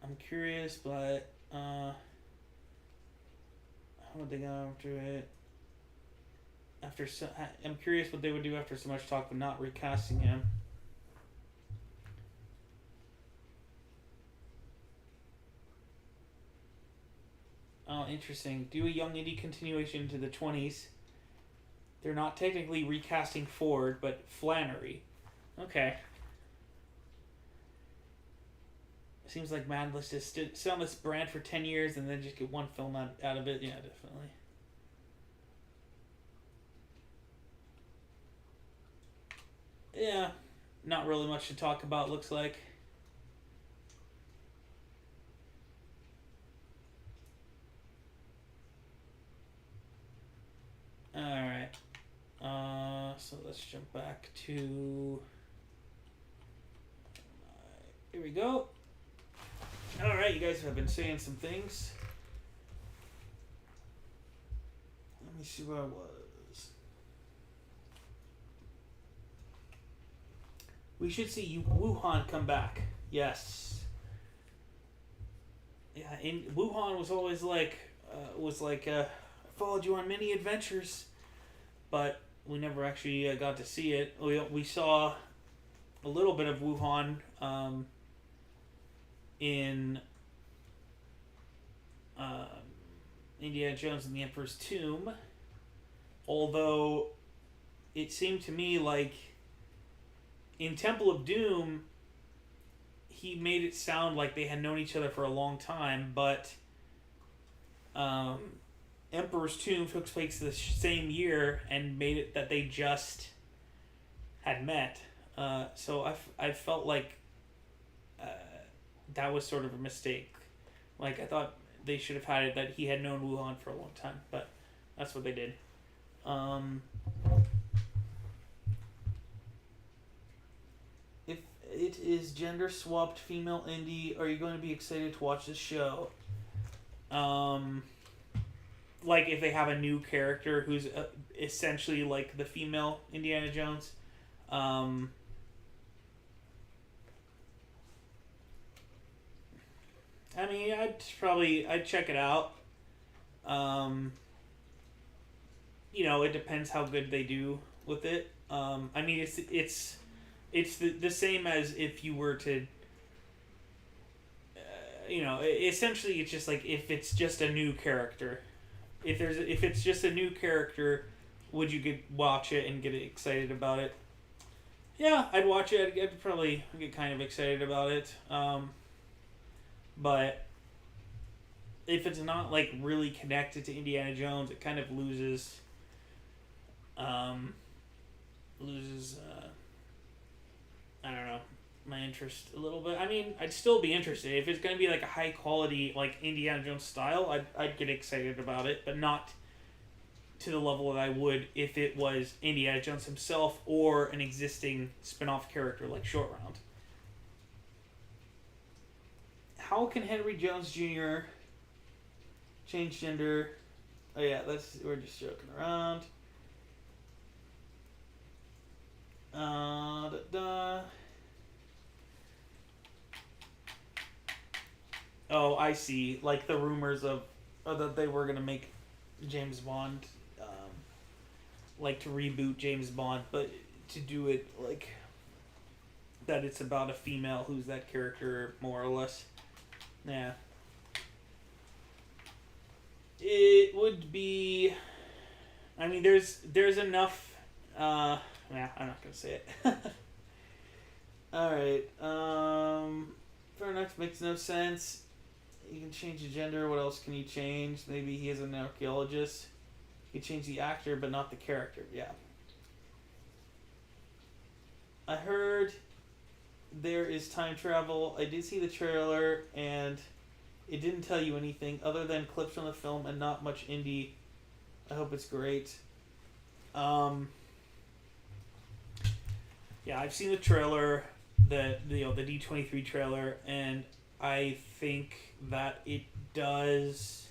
I'm curious, but how would they go after it? I'm curious what they would do after so much talk, but not recasting him. Oh, interesting. Do a young Indy continuation to the 20s. They're not technically recasting Ford, but Flannery. Okay. Seems like Madless just sit on this brand for 10 years and then just get one film out of it. Yeah, definitely. Yeah, not really much to talk about, looks like. Alright. So let's jump back to... Here we go. Alright, you guys have been saying some things. Let me see where I was. We should see Wuhan come back. Yes. Yeah, and Wuhan was always like, I followed you on many adventures, but we never actually got to see it. We saw a little bit of Wuhan in Indiana Jones and the Emperor's Tomb, although it seemed to me like in Temple of Doom he made it sound like they had known each other for a long time, but Emperor's Tomb took place the same year and made it that they just had met. So I felt like that was sort of a mistake. Like, I thought they should have had it that he had known Wuhan for a long time, but that's what they did. If it is gender swapped female Indy, are you going to be excited to watch this show? Like if they have a new character who's essentially like the female Indiana Jones. I mean, I'd check it out. It depends how good they do with it. I mean, it's the same as if you were to. Essentially, it's just like if it's just a new character. If it's just a new character, would you watch it and get excited about it? Yeah, I'd watch it. I'd probably get kind of excited about it. But if it's not like really connected to Indiana Jones, it kind of loses. I don't know, my interest a little bit. I mean, I'd still be interested if it's going to be like a high quality like Indiana Jones style. I'd get excited about it, but not to the level that I would if it was Indiana Jones himself or an existing spin-off character like Short Round. How can Henry Jones Jr. change gender? Oh yeah, we're just joking around. Oh, I see. Like the rumors of that they were gonna make James Bond, like to reboot James Bond, but to do it like that it's about a female who's that character more or less. Yeah. It would be. I mean, there's enough. Yeah, I'm not gonna say it. All right. Fair Turtleneck makes no sense. You can change the gender. What else can you change? Maybe he is an archaeologist. You can change the actor, but not the character. Yeah. I heard there is time travel. I did see the trailer, and it didn't tell you anything other than clips from the film and not much Indy. I hope it's great. Yeah, I've seen the trailer, the D23 trailer, and I think that it does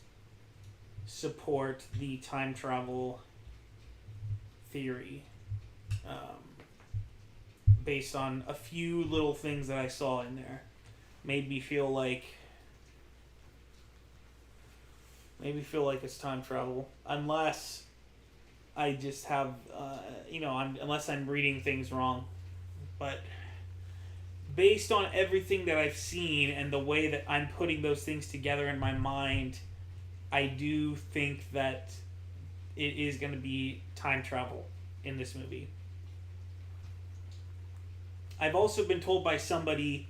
support the time travel theory, based on a few little things that I saw in there. Made me feel like it's time travel, unless I just have, unless I'm reading things wrong. But based on everything that I've seen and the way that I'm putting those things together in my mind, I do think that it is going to be time travel in this movie. I've also been told by somebody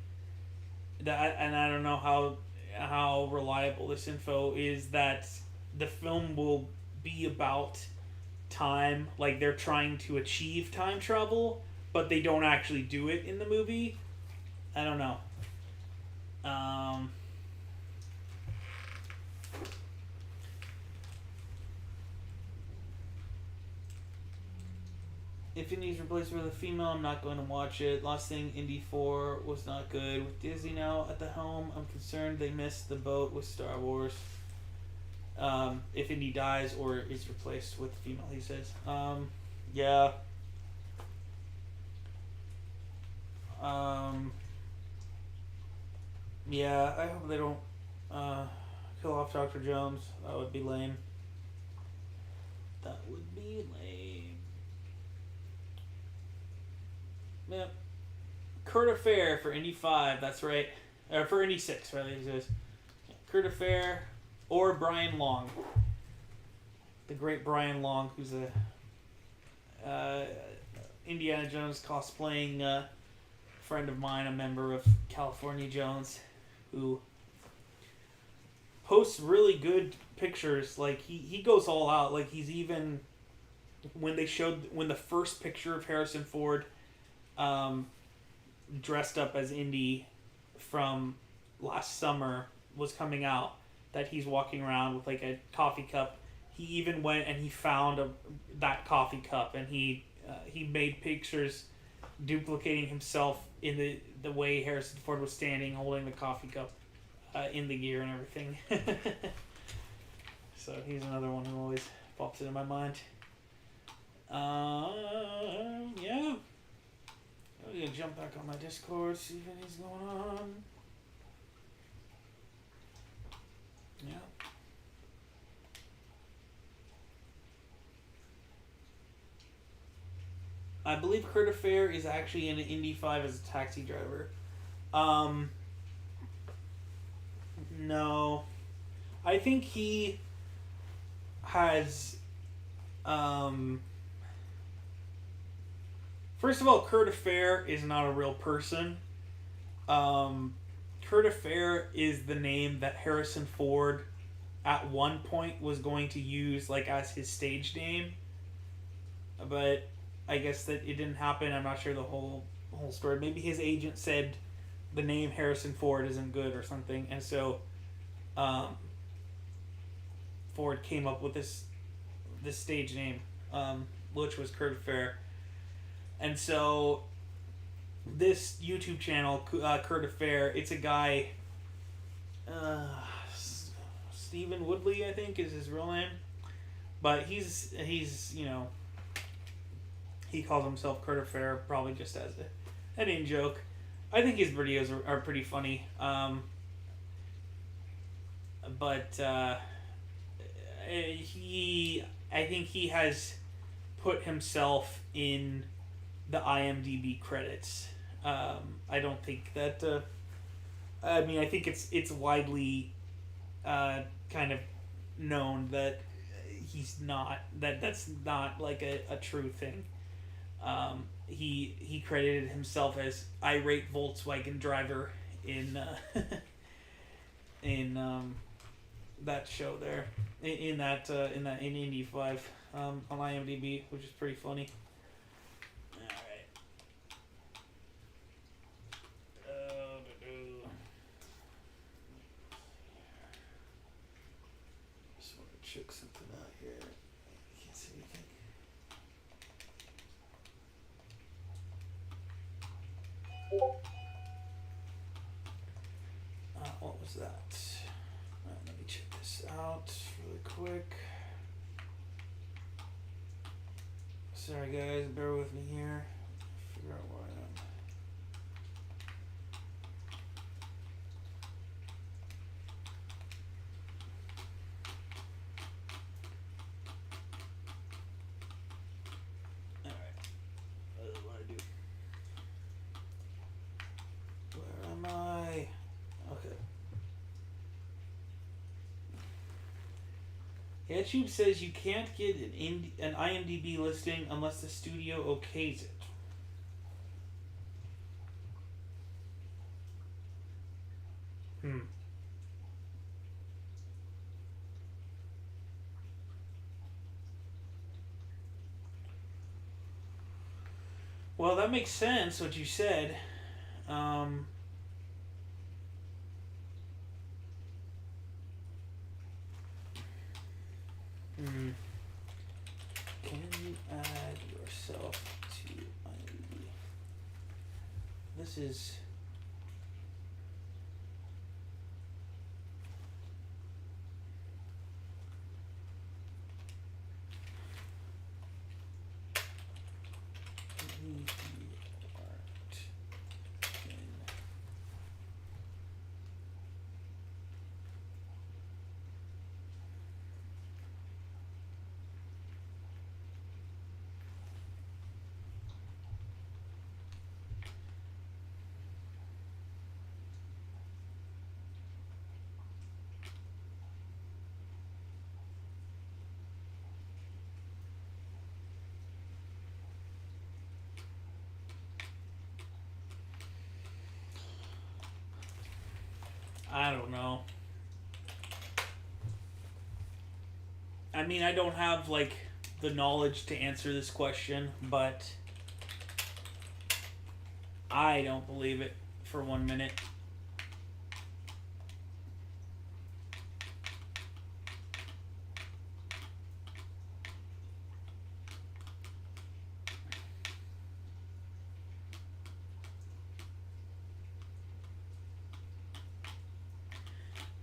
that, and I don't know how reliable this info is, that the film will be about time, like they're trying to achieve time travel, but they don't actually do it in the movie. I don't know. If Indy's replaced with a female, I'm not going to watch it. Last thing, Indy 4 was not good. With Disney now at the helm, I'm concerned they missed the boat with Star Wars. If Indy dies or is replaced with a female, he says. Yeah. Yeah, I hope they don't kill off Dr. Jones. That would be lame. That would be lame. Yeah. Kurt Affair for Indy 5, that's right. Or for Indy 6, rather, he says. Yeah, Kurt Affair or Brian Long. The great Brian Long, who's a Indiana Jones cosplaying friend of mine, a member of California Jones, who posts really good pictures. Like, he goes all out. Like, he's even, when the first picture of Harrison Ford dressed up as Indy from last summer was coming out, that he's walking around with like a coffee cup, he even went and he found that coffee cup, and he made pictures duplicating himself in the way Harrison Ford was standing holding the coffee cup in the gear and everything. So he's another one who always pops into my mind. Yeah. I'm gonna jump back on my Discord, see if anything's going on. Yeah. I believe Kurt Affair is actually in Indy 5 as a taxi driver. No. I think he has, first of all, Kurt Affair is not a real person. Kurt Affair is the name that Harrison Ford at one point was going to use like as his stage name. But I guess that it didn't happen. I'm not sure the whole story. Maybe his agent said the name Harrison Ford isn't good or something, and so Ford came up with this stage name, which was Kurt Affair. And so this YouTube channel, Kurt Affair, it's a guy, Stephen Woodley, I think is his real name, but he's he calls himself Kurt Affair probably just as a name joke. I think his videos are pretty funny, but I think he has put himself in the IMDb credits. I don't think that. I mean, I think it's widely kind of known that he's not that's not like a true thing. He credited himself as irate Volkswagen driver in in that show there, in Indy 5 on IMDb, which is pretty funny. All right. Just want to check something out here. I can't see anything. What was that? Let me check this out really quick. Sorry guys, bear with me here. Figure out where I am. Alright. What do I want to do? Where am I? Okay. YouTube says you can't get an IMDb listing unless the studio okays it. Well, that makes sense, what you said. Can you add yourself to IMDb? This is... I don't know. I mean, I don't have, like, the knowledge to answer this question, but I don't believe it for 1 minute.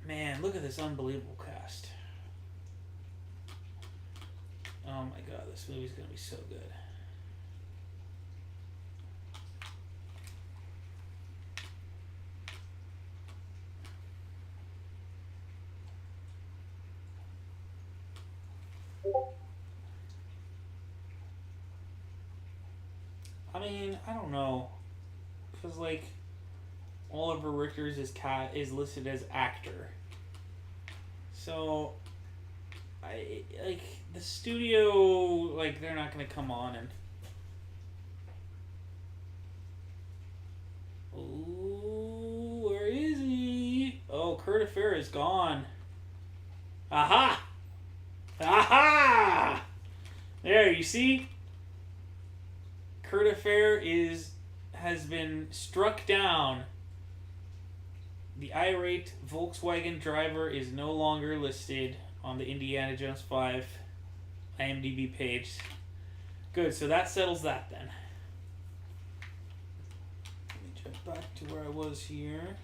Man, look at this unbelievable cast. Oh my god, this movie's gonna be so good. I mean, I don't know. Because, like, Oliver Richter's is listed as actor. So, like, the studio, like, they're not going to come on and... Ooh, where is he? Oh, Kurt Affair is gone. Aha! Aha! There, you see? Kurt Affair has been struck down. The irate Volkswagen driver is no longer listed on the Indiana Jones 5 IMDb page. Good, so that settles that then. Let me jump back to where I was here.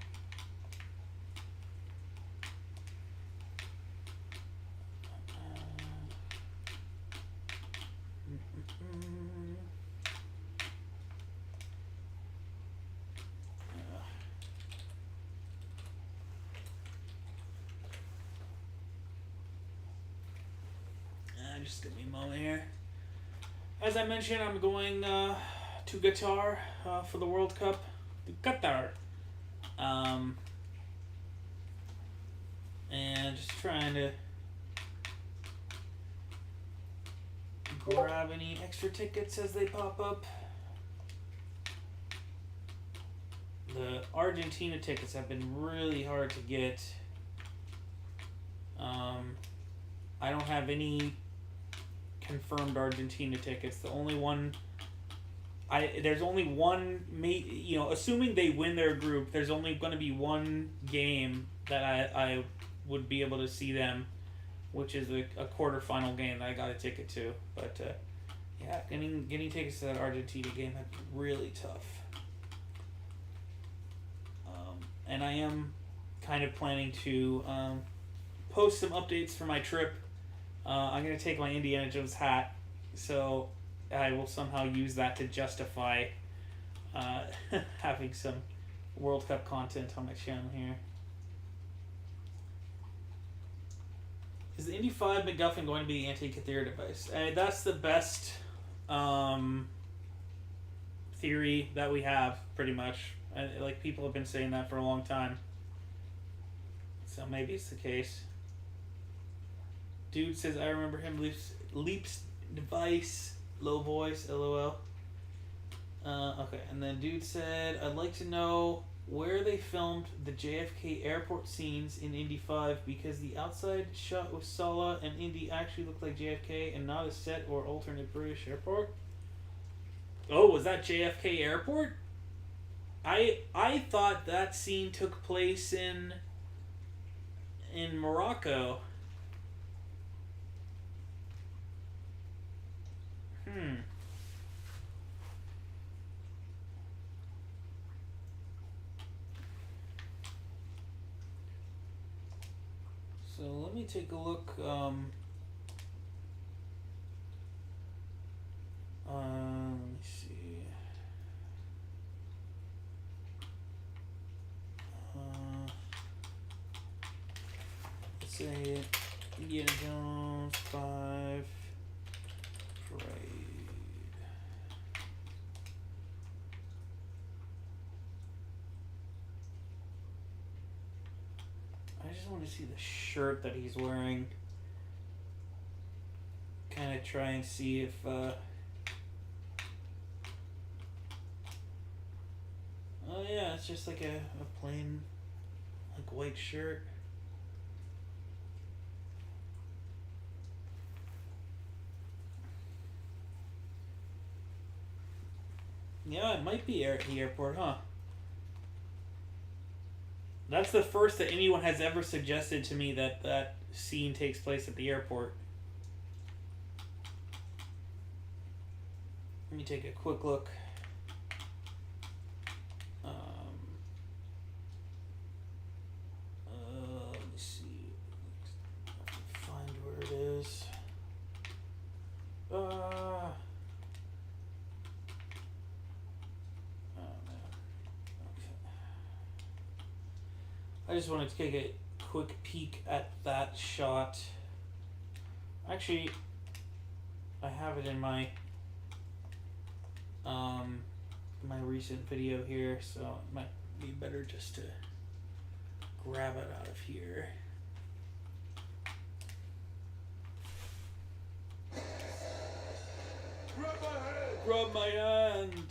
Just give me a moment here. As I mentioned, I'm going to Qatar for the World Cup. Qatar. And just trying to grab any extra tickets as they pop up. The Argentina tickets have been really hard to get. I don't have any confirmed Argentina tickets. The only one there's only one assuming they win their group, there's only going to be one game that I would be able to see them, which is a quarterfinal game that I got a ticket to. But yeah, getting tickets to that Argentina game have been really tough. And I am kind of planning to post some updates for my trip. I'm going to take my Indiana Jones hat, so I will somehow use that to justify having some World Cup content on my channel here. Is the Indy 5 MacGuffin going to be the anti-Cathera device? That's the best theory that we have, pretty much. Like, people have been saying that for a long time. So maybe it's the case. Dude says, I remember him leaps device, low voice, LOL. Okay, and then dude said, I'd like to know where they filmed the JFK airport scenes in Indy 5, because the outside shot with Sala and Indy actually looked like JFK and not a set or alternate British airport. Oh, was that JFK airport? I thought that scene took place in Morocco. So let me take a look. Let me see. Let's say Indiana Jones 5 Parade. I just want to see the shirt that he's wearing. Kind of try and see if oh yeah, it's just like a plain like white shirt. Yeah, it might be at the airport, huh? That's the first that anyone has ever suggested to me that that scene takes place at the airport. Let me take a quick look. Let me see. Find where it is. Oh man. Okay. I just wanted to take a quick peek at that shot. Actually, I have it in my my recent video here, so it might be better just to grab it out of here. Grab my hand! Grab my hand!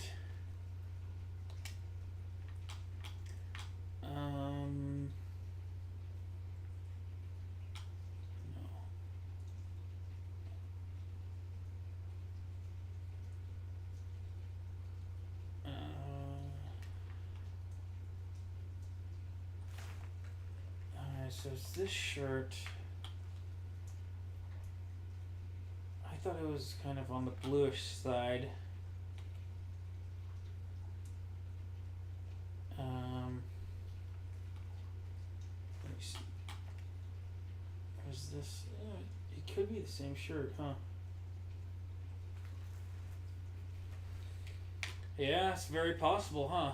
So it's this shirt. I thought it was kind of on the bluish side. Let me see. Is this? It could be the same shirt, huh? Yeah, it's very possible, huh?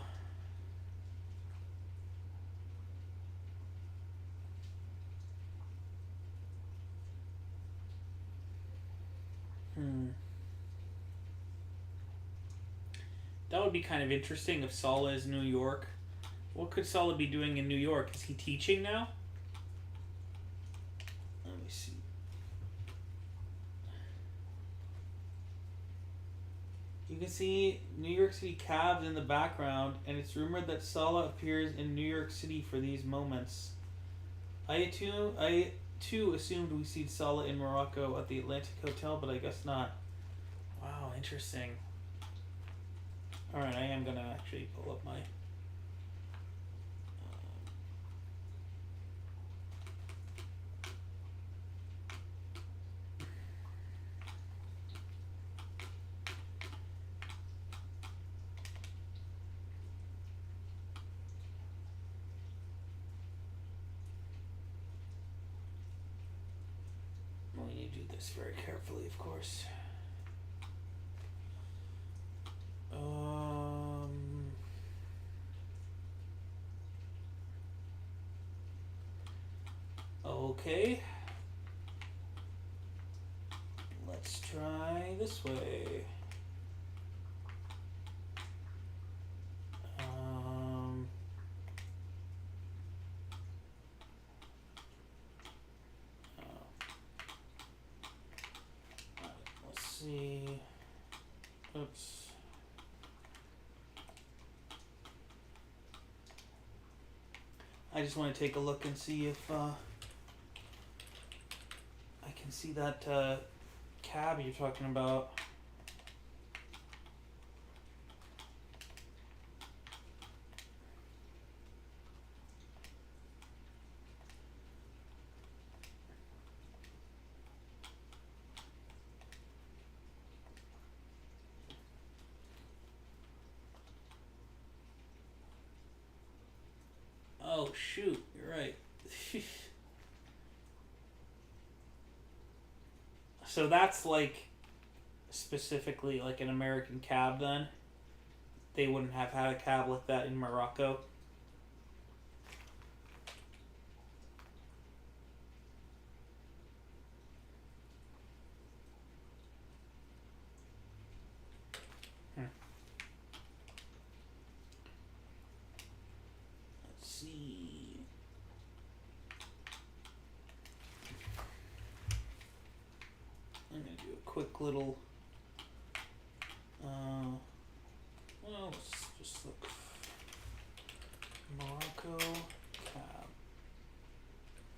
That would be kind of interesting if Sala is New York. What could Sala be doing in New York? Is he teaching now? Let me see. You can see New York City cabs in the background, and it's rumored that Salah appears in New York City for these moments. I too assumed we see Salah in Morocco at the Atlantic Hotel, but I guess not. Wow, interesting. Alright, I am gonna actually pull up my... we need to do this very carefully, of course. Okay. Let's try this way. Let's see. Oops. I just want to take a look and see if I can see that cab you're talking about. Oh shoot, you're right. So that's like specifically like an American cab then? They wouldn't have had a cab like that in Morocco? Let's see. I'm gonna do a quick little well, let's just look Morocco cab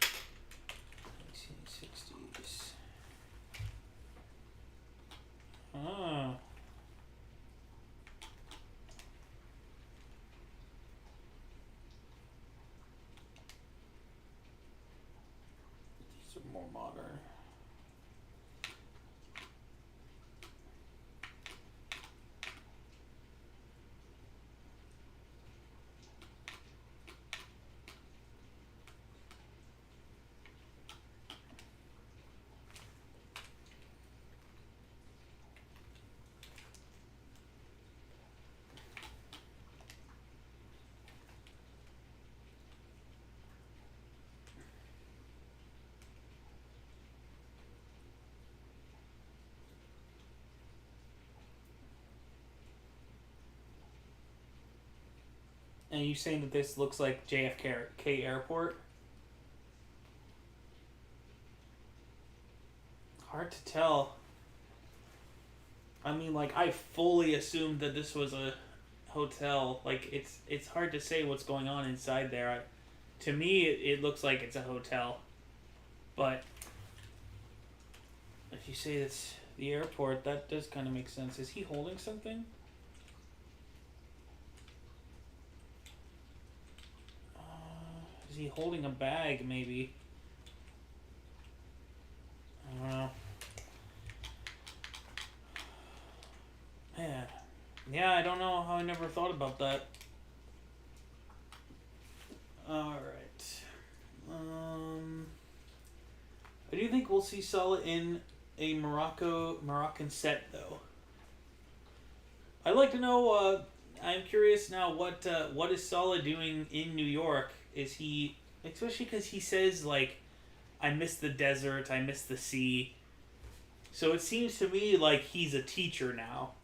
1960s. These are more modern. And you saying that this looks like JFK Airport? Hard to tell. I mean, like, I fully assumed that this was a hotel. Like, it's hard to say what's going on inside there. To me, it looks like it's a hotel. But if you say it's the airport, that does kind of make sense. Is he holding something? Is he holding a bag, maybe? I don't know. Man. Yeah, I don't know how I never thought about that. Alright. I do think we'll see Salah in a Moroccan set, though. I'd like to know, I'm curious now, what is Salah doing in New York? Is he, especially because he says, like, I miss the desert, I miss the sea. So it seems to me like he's a teacher now.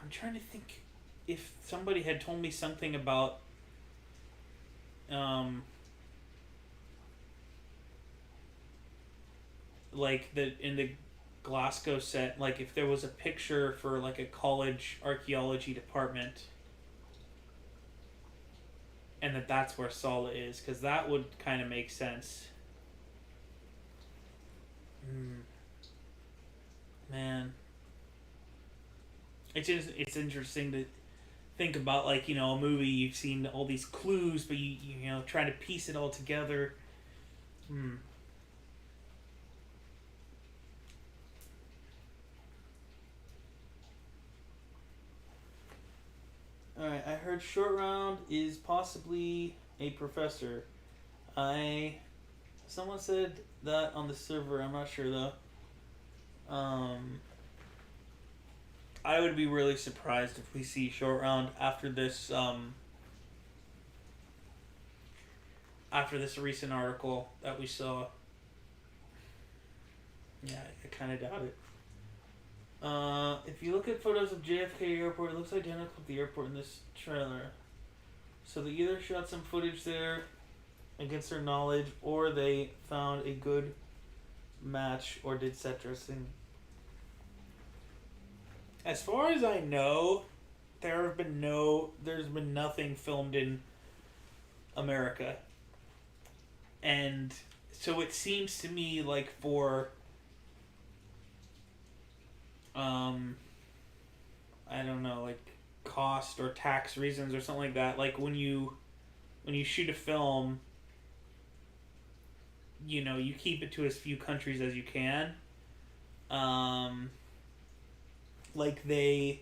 I'm trying to think if somebody had told me something about like in the Glasgow set, like if there was a picture for like a college archaeology department, and that's where Sala is, because that would kind of make sense. Man, it's interesting to think about, like, a movie, you've seen all these clues, but you try to piece it all together. All right, I heard Short Round is possibly a professor. Someone said that on the server. I'm not sure though. I would be really surprised if we see Short Round after this. After this recent article that we saw. Yeah, I kind of doubt it. If you look at photos of JFK Airport, it looks identical to the airport in this trailer. So they either shot some footage there against their knowledge, or they found a good match, or did set dressing. As far as I know, there's been nothing filmed in America. And so it seems to me like for I don't know, like cost or tax reasons or something like that. Like when you shoot a film, you keep it to as few countries as you can. Like they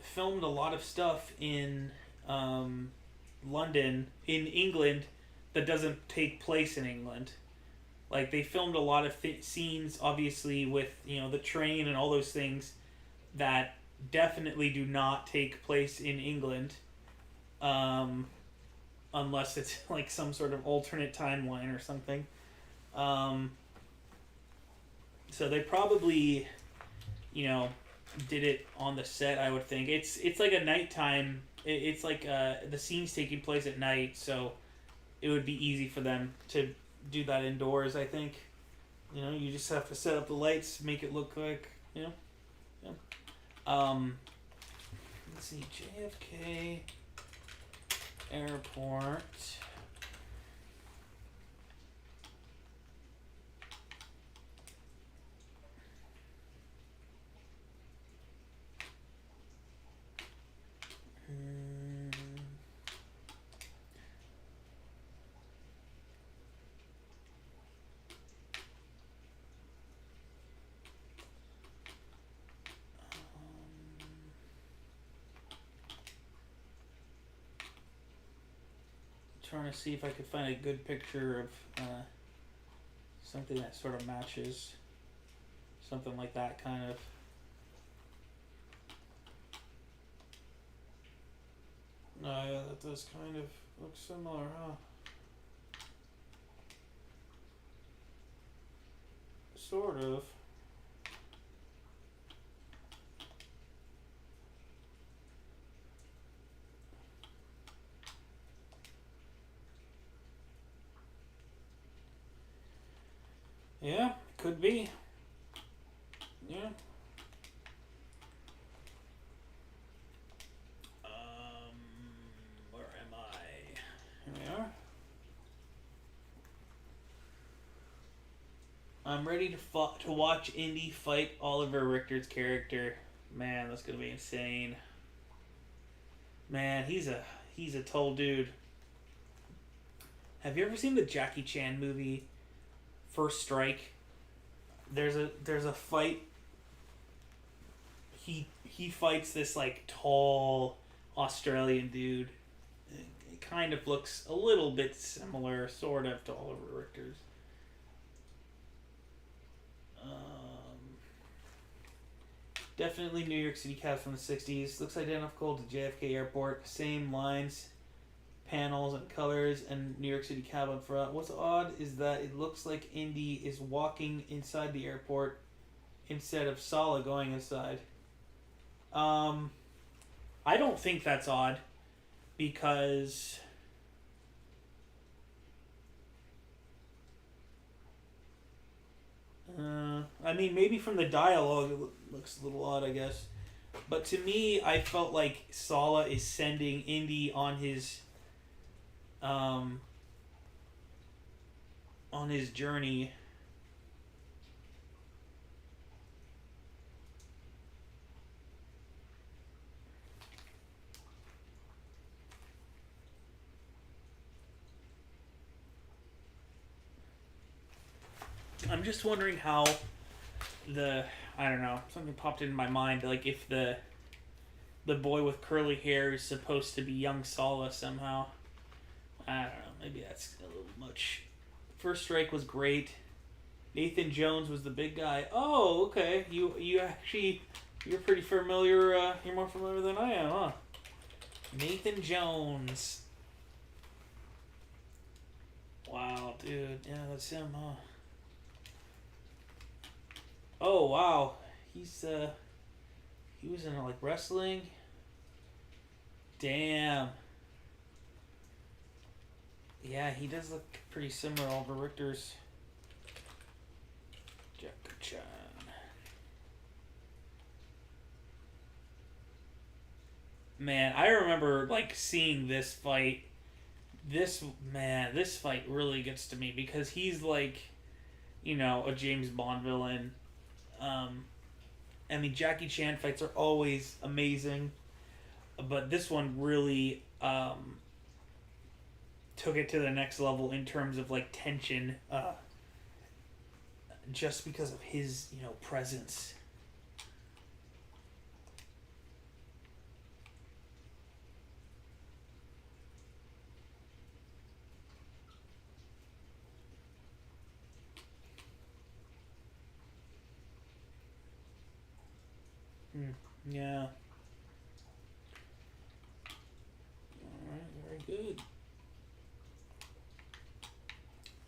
filmed a lot of stuff in London, in England, that doesn't take place in England. Like they filmed a lot of scenes, obviously, with the train and all those things that definitely do not take place in England, unless it's like some sort of alternate timeline or something. So they probably, did it on the set. I would think it's like a nighttime. It's like the scenes taking place at night, so it would be easy for them to do that indoors. I think, you just have to set up the lights, make it look like, yeah. Let's see, JFK Airport. Trying to see if I could find a good picture of something that sort of matches something like that, kind of. No, yeah, that does kind of look similar, huh? Sort of. Yeah, could be. Yeah. Where am I? Here we are. I'm ready to watch Indy fight Oliver Richter's character. Man, that's gonna be insane. Man, he's a tall dude. Have you ever seen the Jackie Chan movie First Strike? There's a fight. He fights this like tall Australian dude. It kind of looks a little bit similar, sort of, to Oliver Richter's. Definitely New York City cab from the 60s. Looks identical to JFK Airport. Same lines, panels, and colors, and New York City cab on front. What's odd is that it looks like Indy is walking inside the airport instead of Sala going inside. I don't think that's odd, because I mean, maybe from the dialogue it looks a little odd, I guess. But to me, I felt like Sala is sending Indy um, on his journey. I'm just wondering how I don't know, something popped into my mind, like if the boy with curly hair is supposed to be young Sala somehow. I don't know, maybe that's a little much. First Strike was great. Nathan Jones was the big guy. Oh, okay. You actually, you're pretty familiar. You're more familiar than I am, huh? Nathan Jones. Wow, dude. Yeah, that's him, huh? Oh, wow. He was in like wrestling. Damn. Yeah, he does look pretty similar. Oliver Richter's. Jackie Chan. Man, I remember like seeing this fight. This fight really gets to me because he's like, a James Bond villain. Um, I mean, Jackie Chan fights are always amazing, but this one really took it to the next level in terms of like tension, just because of his presence. Hmm. Yeah. All right. Very good.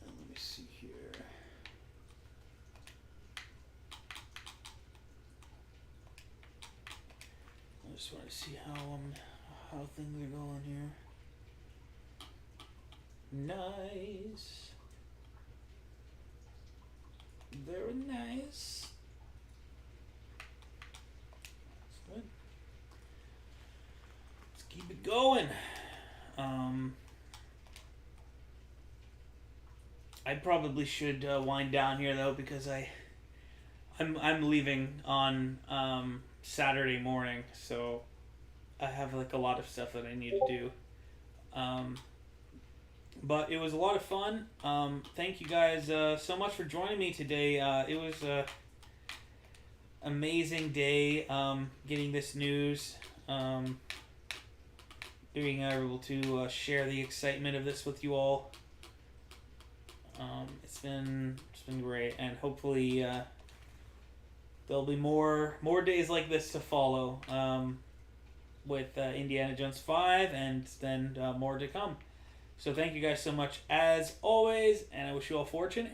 Let me see here. I just want to see how things are going here. Nice. Very nice. That's good. Let's keep it going. I probably should wind down here though because I'm leaving on Saturday morning, so I have like a lot of stuff that I need to do. Um, but it was a lot of fun. Thank you guys so much for joining me today. It was a amazing day getting this news. Being able to share the excitement of this with you all. It's been great, and hopefully there'll be more days like this to follow with Indiana Jones 5, and then more to come. So thank you guys so much as always, and I wish you all fortune.